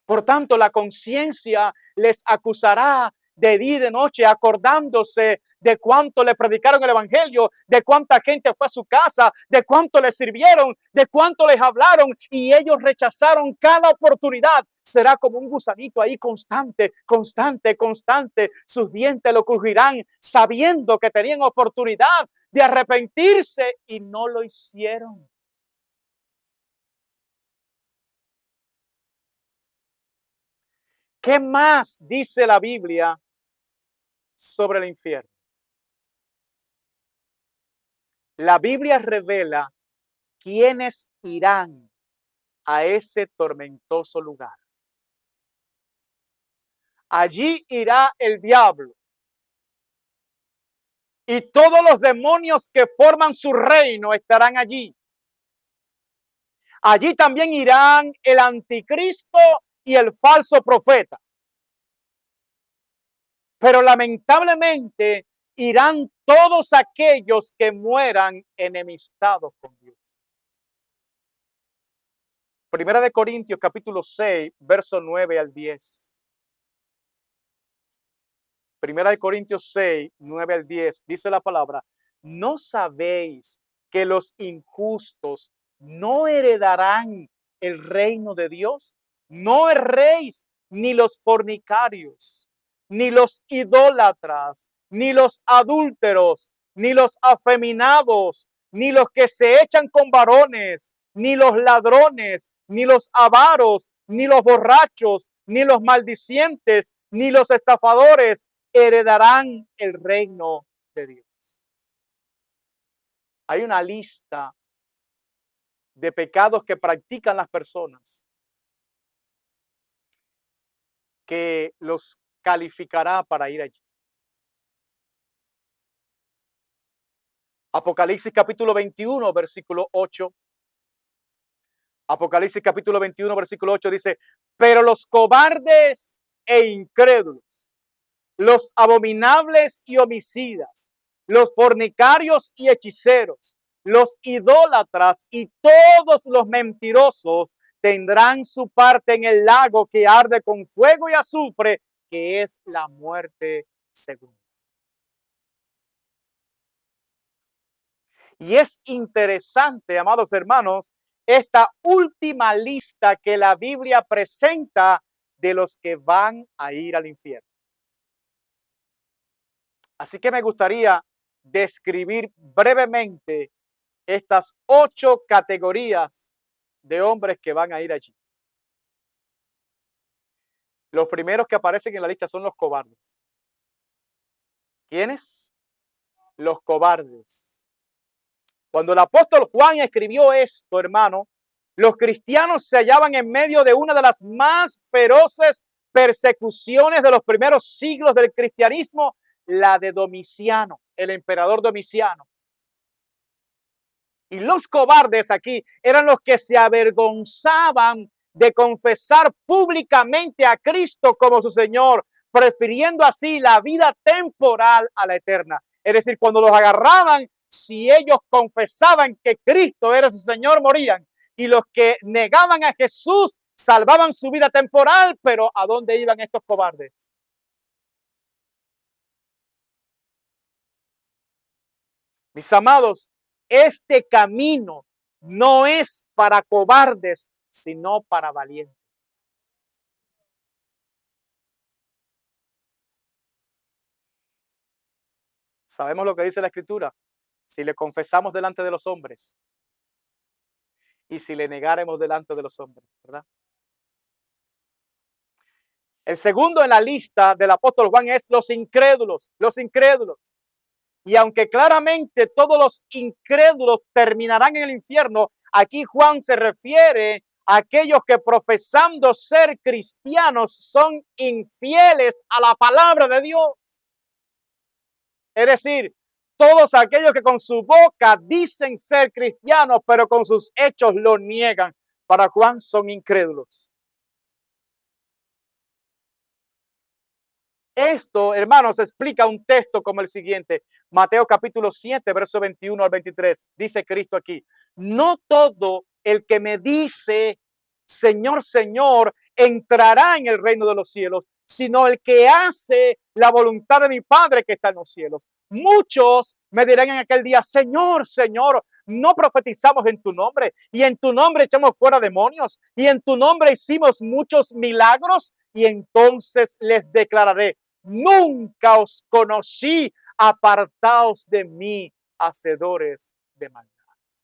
Por tanto, la conciencia les acusará de día y de noche, acordándose de cuánto le predicaron el evangelio, de cuánta gente fue a su casa, de cuánto les sirvieron, de cuánto les hablaron y ellos rechazaron cada oportunidad. Será como un gusanito ahí constante, constante, constante. Sus dientes lo crujirán sabiendo que tenían oportunidad de arrepentirse y no lo hicieron. ¿Qué más dice la Biblia sobre el infierno? La Biblia revela quiénes irán a ese tormentoso lugar. Allí irá el diablo y todos los demonios que forman su reino estarán allí. Allí también irán el anticristo y el falso profeta. Pero lamentablemente irán todos aquellos que mueran enemistados con Dios. Primera de Corintios capítulo 6, verso 9 al 10. Primera de Corintios 6, 9 al 10, dice la palabra, ¿no sabéis que los injustos no heredarán el reino de Dios? No erréis, ni los fornicarios, ni los idólatras, ni los adúlteros, ni los afeminados, ni los que se echan con varones, ni los ladrones, ni los avaros, ni los borrachos, ni los maldicientes, ni los estafadores heredarán el reino de Dios. Hay una lista de pecados que practican las personas que los calificará para ir allí. Apocalipsis capítulo 21, versículo 8. Apocalipsis capítulo 21, versículo 8 dice, pero los cobardes e incrédulos, los abominables y homicidas, los fornicarios y hechiceros, los idólatras y todos los mentirosos tendrán su parte en el lago que arde con fuego y azufre, que es la muerte segunda. Y es interesante, amados hermanos, esta última lista que la Biblia presenta de los que van a ir al infierno. Así que me gustaría describir brevemente estas 8 categorías de hombres que van a ir allí. Los primeros que aparecen en la lista son los cobardes. ¿Quiénes? Los cobardes. Cuando el apóstol Juan escribió esto, hermano, los cristianos se hallaban en medio de una de las más feroces persecuciones de los primeros siglos del cristianismo, la de Domiciano, el emperador Domiciano. Y los cobardes aquí eran los que se avergonzaban de confesar públicamente a Cristo como su Señor, prefiriendo así la vida temporal a la eterna. Es decir, cuando los agarraban, si ellos confesaban que Cristo era su Señor, morían. Y los que negaban a Jesús salvaban su vida temporal, pero ¿a dónde iban estos cobardes? Mis amados, este camino no es para cobardes, sino para valientes. Sabemos lo que dice la Escritura. Si le confesamos delante de los hombres y si le negaremos delante de los hombres, ¿verdad? El segundo en la lista del apóstol Juan es los incrédulos, los incrédulos. Y aunque claramente todos los incrédulos terminarán en el infierno, aquí Juan se refiere a aquellos que profesando ser cristianos son infieles a la palabra de Dios. Es decir, todos aquellos que con su boca dicen ser cristianos, pero con sus hechos lo niegan. Para Juan son incrédulos. Esto, hermanos, explica un texto como el siguiente. Mateo capítulo 7, verso 21 al 23. Dice Cristo aquí, no todo el que me dice, Señor, Señor, entrará en el reino de los cielos, sino el que hace la voluntad de mi Padre que está en los cielos. Muchos me dirán en aquel día, Señor, Señor, no profetizamos en tu nombre y en tu nombre echamos fuera demonios y en tu nombre hicimos muchos milagros. Y entonces les declararé, nunca os conocí, apartaos de mí, hacedores de maldad.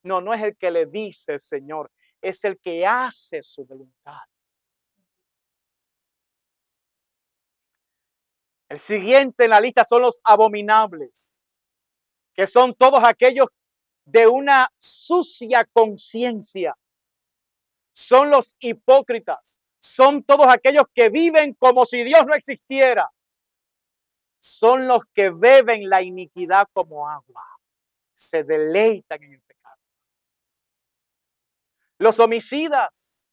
No, no es el que le dice Señor, es el que hace su voluntad. El siguiente en la lista son los abominables, que son todos aquellos de una sucia conciencia. Son los hipócritas, son todos aquellos que viven como si Dios no existiera. Son los que beben la iniquidad como agua, se deleitan en el pecado. Los homicidas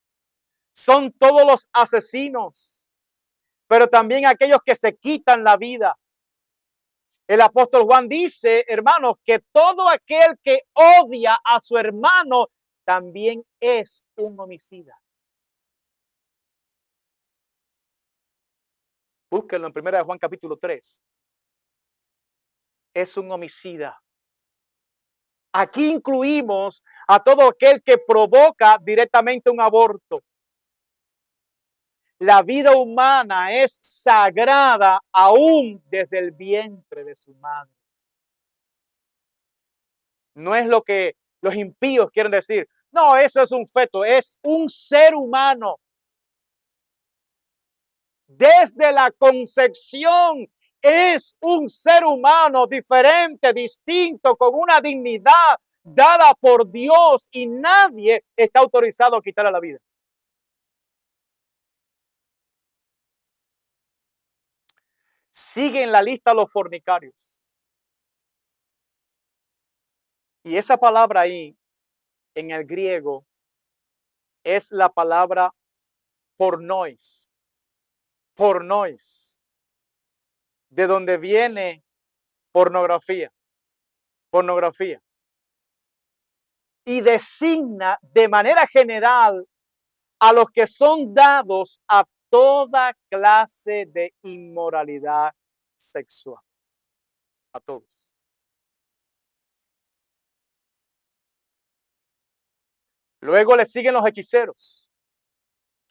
son todos los asesinos, pero también aquellos que se quitan la vida. El apóstol Juan dice, hermanos, que todo aquel que odia a su hermano también es un homicida. Búsquenlo en 1 Juan capítulo 3. Es un homicida. Aquí incluimos a todo aquel que provoca directamente un aborto. La vida humana es sagrada aún desde el vientre de su madre. No es lo que los impíos quieren decir. No, eso es un feto, es un ser humano. Desde la concepción es un ser humano diferente, distinto, con una dignidad dada por Dios y nadie está autorizado a quitarle la vida. Sigue en la lista los fornicarios. Y esa palabra ahí, en el griego, es la palabra pornois. Pornois. De donde viene pornografía. Pornografía. Y designa de manera general a los que son dados a toda clase de inmoralidad sexual. A todos. Luego le siguen los hechiceros.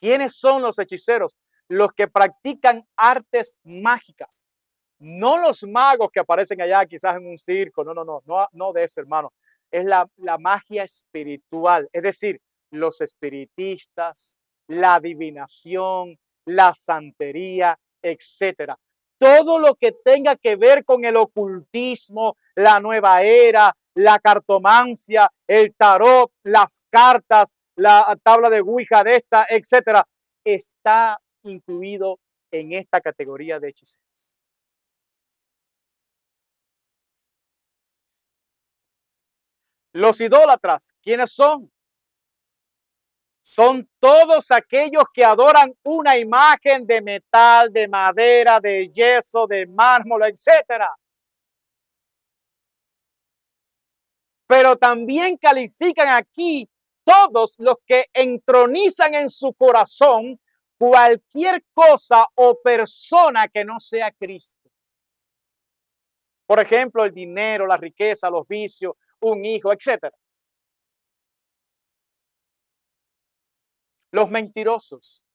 ¿Quiénes son los hechiceros? Los que practican artes mágicas. No los magos que aparecen allá quizás en un circo. No de eso, hermano. Es la magia espiritual. Es decir, los espiritistas, la adivinación, la santería, etcétera. Todo lo que tenga que ver con el ocultismo, la nueva era, la cartomancia, el tarot, las cartas, la tabla de Ouija de esta, etcétera, está incluido en esta categoría de hechiceros. Los idólatras, ¿quiénes son? Son todos aquellos que adoran una imagen de metal, de madera, de yeso, de mármol, etcétera. Pero también califican aquí todos los que entronizan en su corazón cualquier cosa o persona que no sea Cristo. Por ejemplo, el dinero, la riqueza, los vicios, un hijo, etcétera. Los mentirosos.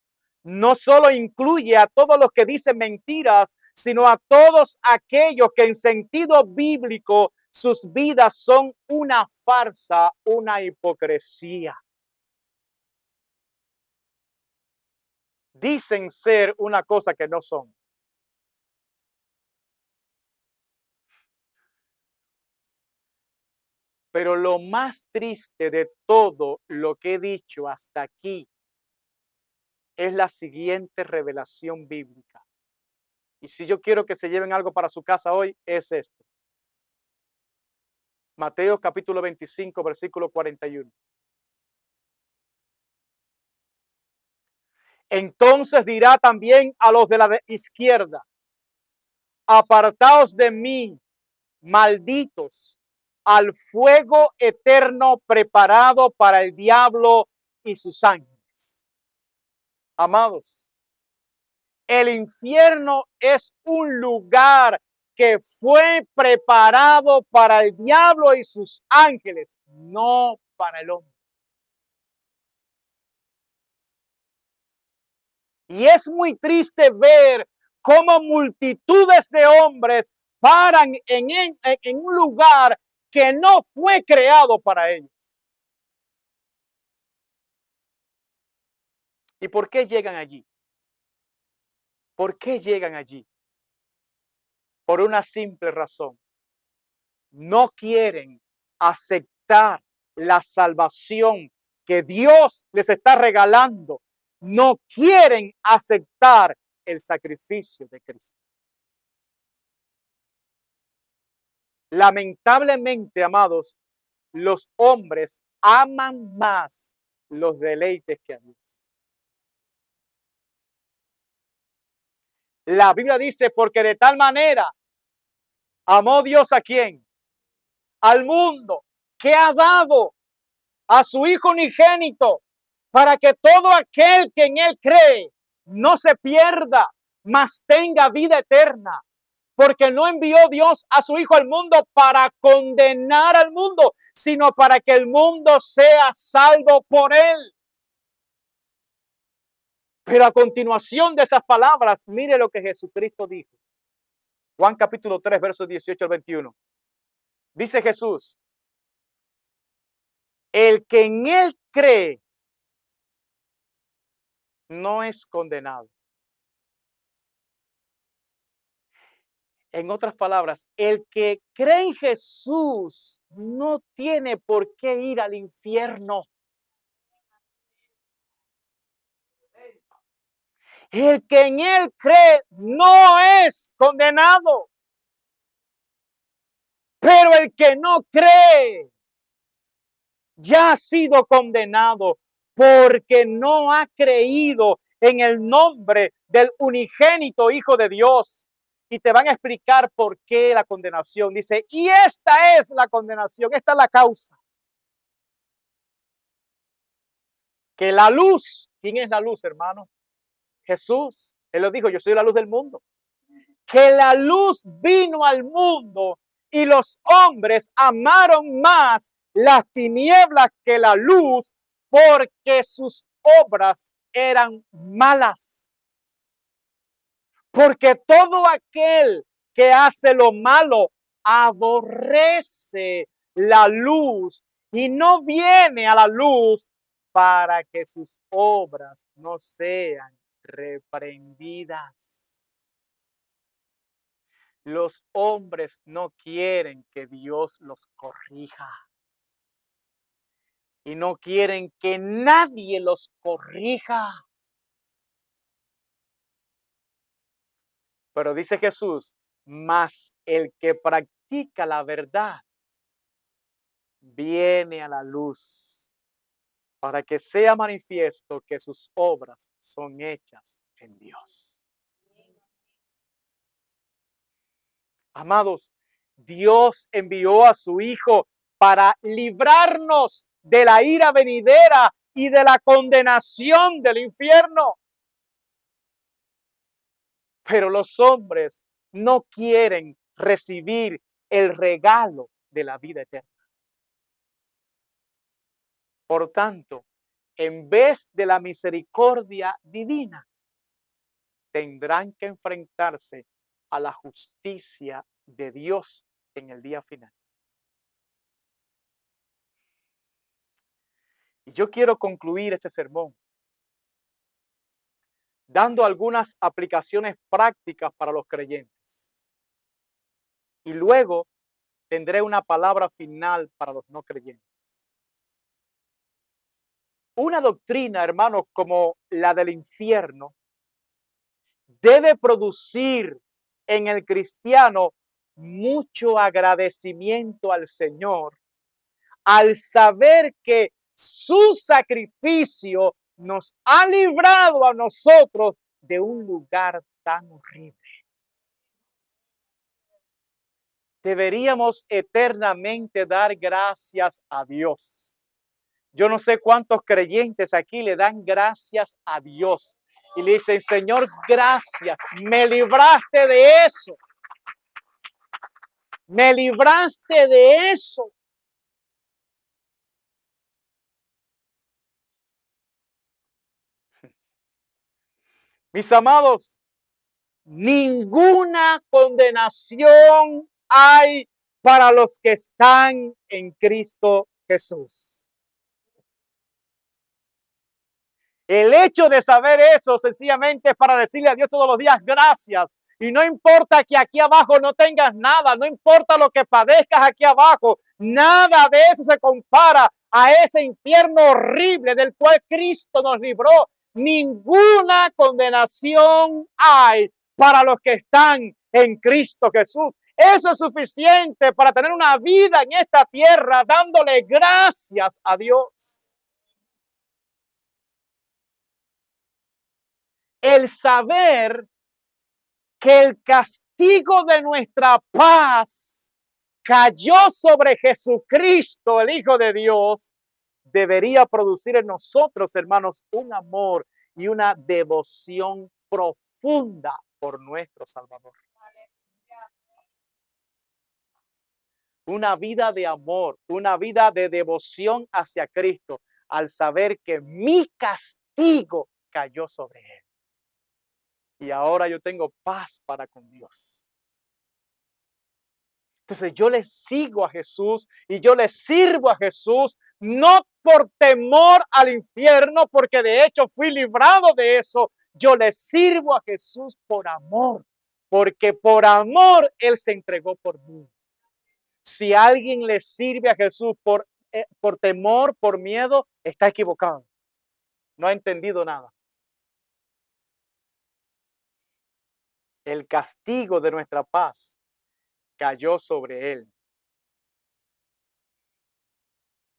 No solo incluye a todos los que dicen mentiras, sino a todos aquellos que en sentido bíblico sus vidas son una farsa, una hipocresía. Dicen ser una cosa que no son. Pero lo más triste de todo lo que he dicho hasta aquí es la siguiente revelación bíblica. Y si yo quiero que se lleven algo para su casa hoy, es esto. Mateo capítulo 25, versículo 41. Entonces dirá también a los de la izquierda, apartaos de mí, malditos, al fuego eterno preparado para el diablo y sus ángeles. Amados, el infierno es un lugar que fue preparado para el diablo y sus ángeles, no para el hombre. Y es muy triste ver cómo multitudes de hombres paran en un lugar que no fue creado para ellos. ¿Y por qué llegan allí? ¿Por qué llegan allí? Por una simple razón. No quieren aceptar la salvación que Dios les está regalando. No quieren aceptar el sacrificio de Cristo. Lamentablemente, amados, los hombres aman más los deleites que a Dios. La Biblia dice, porque de tal manera amó Dios a quién, al mundo, que ha dado a su Hijo unigénito, para que todo aquel que en él cree no se pierda, mas tenga vida eterna. Porque no envió Dios a su Hijo al mundo para condenar al mundo, sino para que el mundo sea salvo por él. Pero a continuación de esas palabras, mire lo que Jesucristo dijo. Juan capítulo 3, versos 18 al 21. Dice Jesús, el que en él cree no es condenado. En otras palabras, el que cree en Jesús no tiene por qué ir al infierno. El que en él cree no es condenado. Pero el que no cree ya ha sido condenado porque no ha creído en el nombre del unigénito Hijo de Dios. Y te van a explicar por qué la condenación. Dice, y esta es la condenación, esta es la causa. Que la luz, ¿quién es la luz, hermano? Jesús. Él lo dijo, yo soy la luz del mundo. Que la luz vino al mundo y los hombres amaron más las tinieblas que la luz porque sus obras eran malas. Porque todo aquel que hace lo malo aborrece la luz y no viene a la luz para que sus obras no sean reprendidas. Los hombres no quieren que Dios los corrija y no quieren que nadie los corrija. Pero dice Jesús, mas el que practica la verdad viene a la luz para que sea manifiesto que sus obras son hechas en Dios. Amados, Dios envió a su Hijo para librarnos de la ira venidera y de la condenación del infierno. Pero los hombres no quieren recibir el regalo de la vida eterna. Por tanto, en vez de la misericordia divina, tendrán que enfrentarse a la justicia de Dios en el día final. Y yo quiero concluir este sermón dando algunas aplicaciones prácticas para los creyentes. Y luego tendré una palabra final para los no creyentes. Una doctrina, hermanos, como la del infierno, debe producir en el cristiano mucho agradecimiento al Señor al saber que su sacrificio nos ha librado a nosotros de un lugar tan horrible. Deberíamos eternamente dar gracias a Dios. Yo no sé cuántos creyentes aquí le dan gracias a Dios y le dicen, Señor, gracias, me libraste de eso. Me libraste de eso. Mis amados, ninguna condenación hay para los que están en Cristo Jesús. El hecho de saber eso sencillamente es para decirle a Dios todos los días gracias. Y no importa que aquí abajo no tengas nada, no importa lo que padezcas aquí abajo, nada de eso se compara a ese infierno horrible del cual Cristo nos libró. Ninguna condenación hay para los que están en Cristo Jesús. Eso es suficiente para tener una vida en esta tierra dándole gracias a Dios. El saber que el castigo de nuestra paz cayó sobre Jesucristo, el Hijo de Dios, debería producir en nosotros, hermanos, un amor y una devoción profunda por nuestro Salvador. Una vida de amor, una vida de devoción hacia Cristo, al saber que mi castigo cayó sobre él. Y ahora yo tengo paz para con Dios. Entonces yo le sigo a Jesús y yo le sirvo a Jesús, no por temor al infierno, porque de hecho fui librado de eso. Yo le sirvo a Jesús por amor, porque por amor Él se entregó por mí. Si alguien le sirve a Jesús por temor, por miedo, está equivocado. No ha entendido nada. El castigo de nuestra paz cayó sobre él.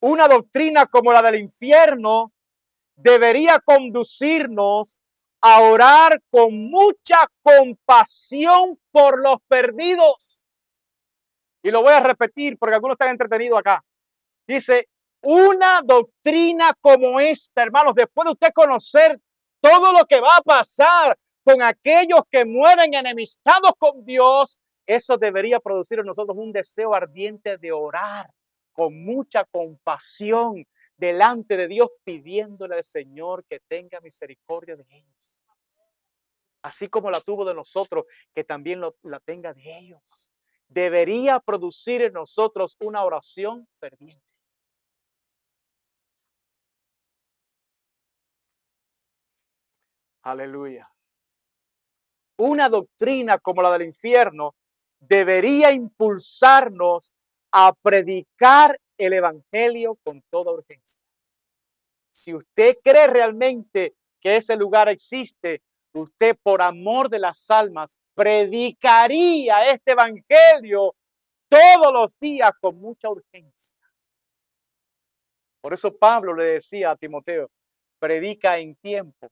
Una doctrina como la del infierno debería conducirnos a orar con mucha compasión por los perdidos. Y lo voy a repetir porque algunos están entretenidos acá. Dice, una doctrina como esta, hermanos, después de usted conocer todo lo que va a pasar con aquellos que mueren enemistados con Dios, eso debería producir en nosotros un deseo ardiente de orar con mucha compasión delante de Dios, pidiéndole al Señor que tenga misericordia de ellos. Así como la tuvo de nosotros, que también la tenga de ellos. Debería producir en nosotros una oración ferviente. Aleluya. Una doctrina como la del infierno debería impulsarnos a predicar el evangelio con toda urgencia. Si usted cree realmente que ese lugar existe, usted por amor de las almas predicaría este evangelio todos los días con mucha urgencia. Por eso Pablo le decía a Timoteo, predica en tiempo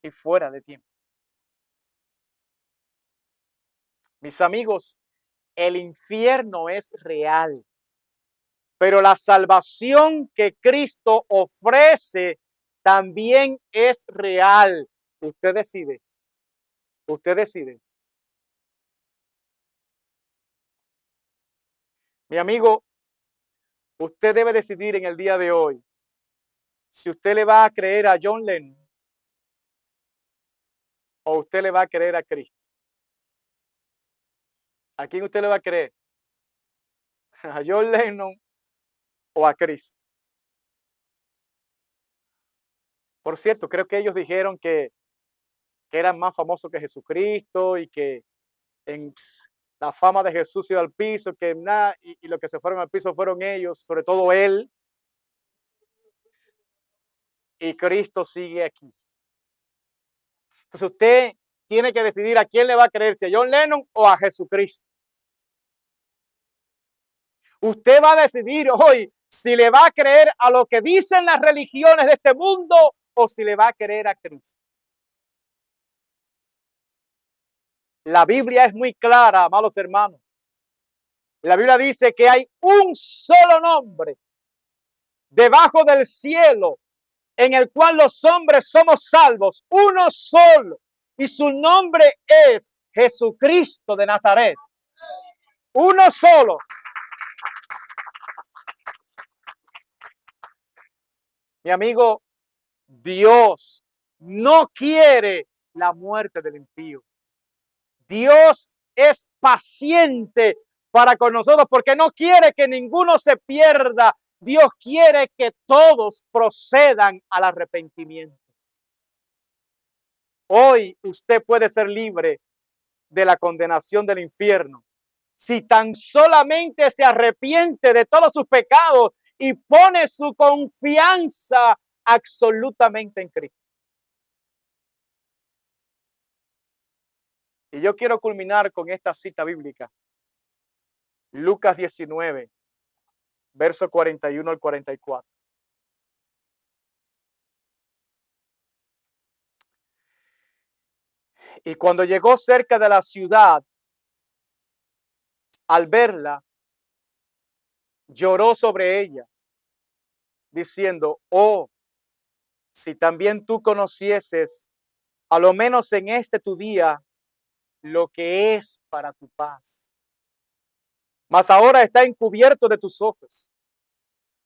y fuera de tiempo. Mis amigos, el infierno es real, pero la salvación que Cristo ofrece también es real. Usted decide. Usted decide. Mi amigo, usted debe decidir en el día de hoy si usted le va a creer a John Lennon o usted le va a creer a Cristo. ¿A quién usted le va a creer? ¿A John Lennon o a Cristo? Por cierto, creo que ellos dijeron que eran más famosos que Jesucristo y que la fama de Jesús iba al piso, que nada, y los que se fueron al piso fueron ellos, sobre todo él, y Cristo sigue aquí. Entonces usted tiene que decidir a quién le va a creer, si a John Lennon o a Jesucristo. Usted va a decidir hoy si le va a creer a lo que dicen las religiones de este mundo o si le va a creer a Cristo. La Biblia es muy clara, amados hermanos. La Biblia dice que hay un solo nombre debajo del cielo en el cual los hombres somos salvos, uno solo, y su nombre es Jesucristo de Nazaret. Uno solo. Mi amigo, Dios no quiere la muerte del impío. Dios es paciente para con nosotros porque no quiere que ninguno se pierda. Dios quiere que todos procedan al arrepentimiento. Hoy usted puede ser libre de la condenación del infierno si tan solamente se arrepiente de todos sus pecados y pone su confianza absolutamente en Cristo. Y yo quiero culminar con esta cita bíblica. Lucas 19, verso 41 al 44. Y cuando llegó cerca de la ciudad, al verla, lloró sobre ella, diciendo, oh, si también tú conocieses, a lo menos en este tu día, lo que es para tu paz. Mas ahora está encubierto de tus ojos,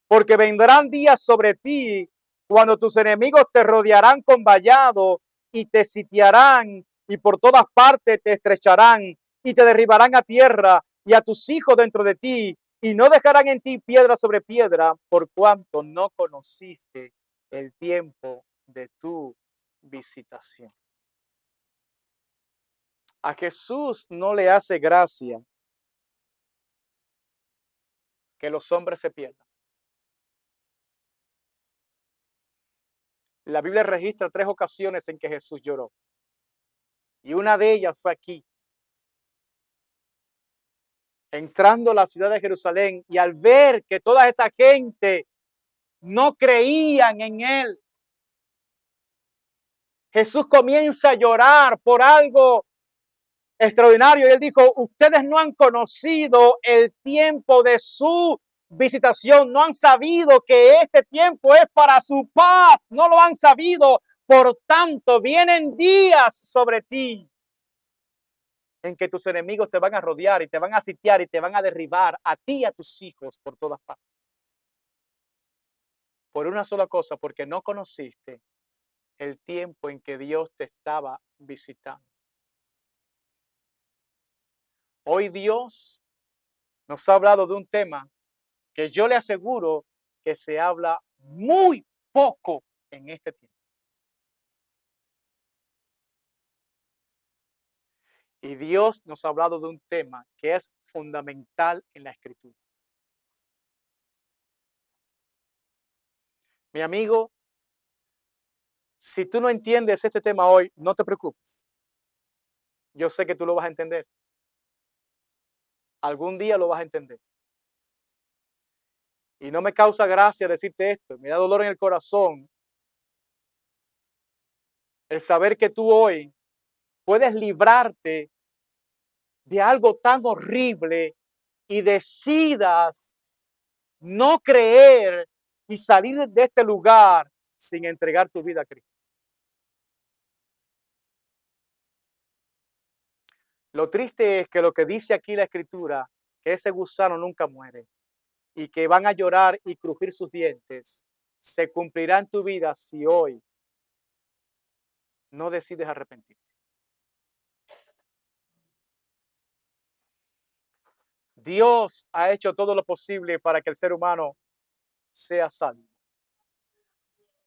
porque vendrán días sobre ti cuando tus enemigos te rodearán con vallado y te sitiarán y por todas partes te estrecharán y te derribarán a tierra y a tus hijos dentro de ti y no dejarán en ti piedra sobre piedra por cuanto no conociste el tiempo de tu visitación. A Jesús no le hace gracia que los hombres se pierdan. La Biblia registra 3 ocasiones en que Jesús lloró. Y una de ellas fue aquí, entrando a la ciudad de Jerusalén, y al ver que toda esa gente no creían en Él. Jesús comienza a llorar por algo extraordinario y Él dijo, ustedes no han conocido el tiempo de su visitación, no han sabido que este tiempo es para su paz, no lo han sabido, por tanto vienen días sobre ti en que tus enemigos te van a rodear y te van a sitiar y te van a derribar a ti y a tus hijos por todas partes. Por una sola cosa, porque no conociste el tiempo en que Dios te estaba visitando. Hoy Dios nos ha hablado de un tema que yo le aseguro que se habla muy poco en este tiempo. Y Dios nos ha hablado de un tema que es fundamental en la Escritura. Mi amigo, si tú no entiendes este tema hoy, no te preocupes. Yo sé que tú lo vas a entender. Algún día lo vas a entender. Y no me causa gracia decirte esto, me da dolor en el corazón el saber que tú hoy puedes librarte de algo tan horrible y decidas no creer y salir de este lugar sin entregar tu vida a Cristo. Lo triste es que lo que dice aquí la Escritura, que ese gusano nunca muere y que van a llorar y crujir sus dientes, se cumplirá en tu vida si hoy no decides arrepentirte. Dios ha hecho todo lo posible para que el ser humano sea salvo.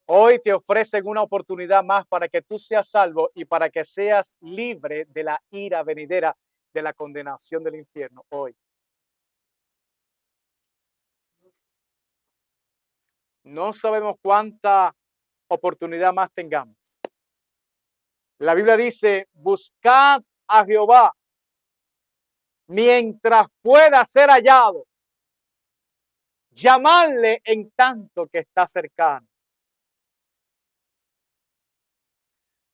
Hoy te ofrecen una oportunidad más para que tú seas salvo y para que seas libre de la ira venidera, de la condenación del infierno hoy. No sabemos cuánta oportunidad más tengamos. La Biblia dice, buscad a Jehová mientras pueda ser hallado. Llamadle en tanto que está cercano.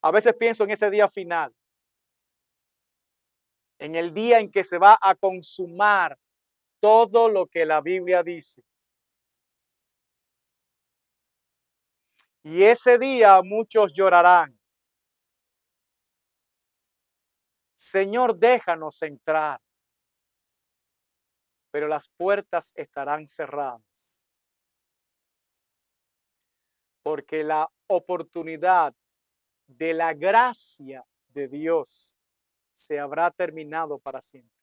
A veces pienso en ese día final, en el día en que se va a consumar todo lo que la Biblia dice. Y ese día muchos llorarán. Señor, déjanos entrar, pero las puertas estarán cerradas. Porque la oportunidad de la gracia de Dios se habrá terminado para siempre.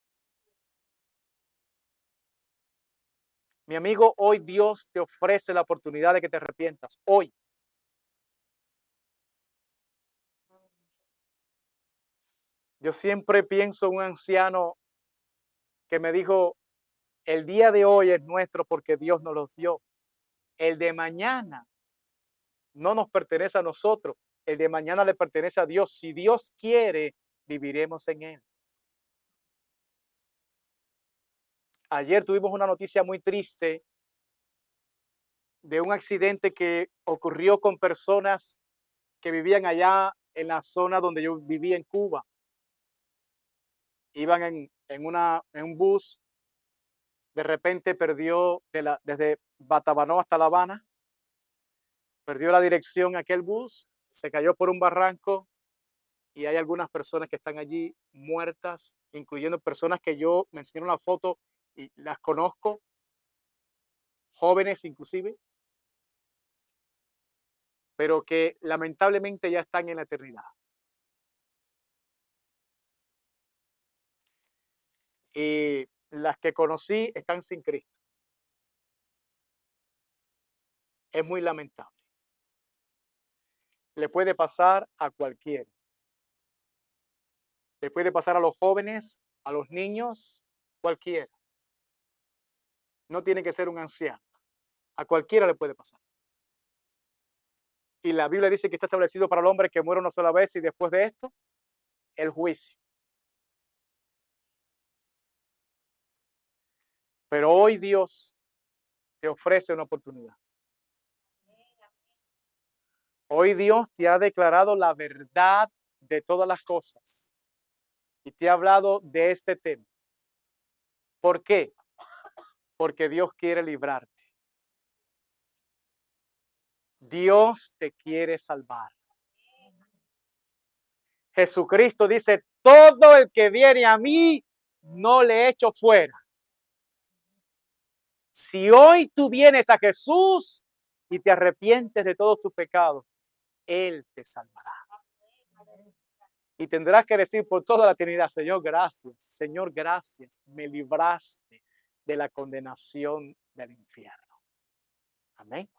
Mi amigo, hoy Dios te ofrece la oportunidad de que te arrepientas. Hoy. Yo siempre pienso en un anciano que me dijo, el día de hoy es nuestro porque Dios nos los dio. El de mañana no nos pertenece a nosotros. El de mañana le pertenece a Dios. Si Dios quiere, viviremos en él. Ayer tuvimos una noticia muy triste de un accidente que ocurrió con personas que vivían allá en la zona donde yo vivía en Cuba. Iban en un bus, de repente perdió desde Batabanó hasta La Habana, perdió la dirección aquel bus, se cayó por un barranco y hay algunas personas que están allí muertas, incluyendo personas que yo me enseñaron la foto y las conozco, jóvenes inclusive, pero que lamentablemente ya están en la eternidad. Y las que conocí están sin Cristo. Es muy lamentable. Le puede pasar a cualquiera. Le puede pasar a los jóvenes, a los niños, cualquiera. No tiene que ser un anciano. A cualquiera le puede pasar. Y la Biblia dice que está establecido para el hombre que muere una sola vez y después de esto, el juicio. Pero hoy Dios te ofrece una oportunidad. Hoy Dios te ha declarado la verdad de todas las cosas y te ha hablado de este tema. ¿Por qué? Porque Dios quiere librarte. Dios te quiere salvar. Jesucristo dice, todo el que viene a mí, no le echo fuera. Si hoy tú vienes a Jesús y te arrepientes de todos tus pecados, Él te salvará. Y tendrás que decir por toda la eternidad, Señor, gracias. Señor, gracias. Me libraste de la condenación del infierno. Amén.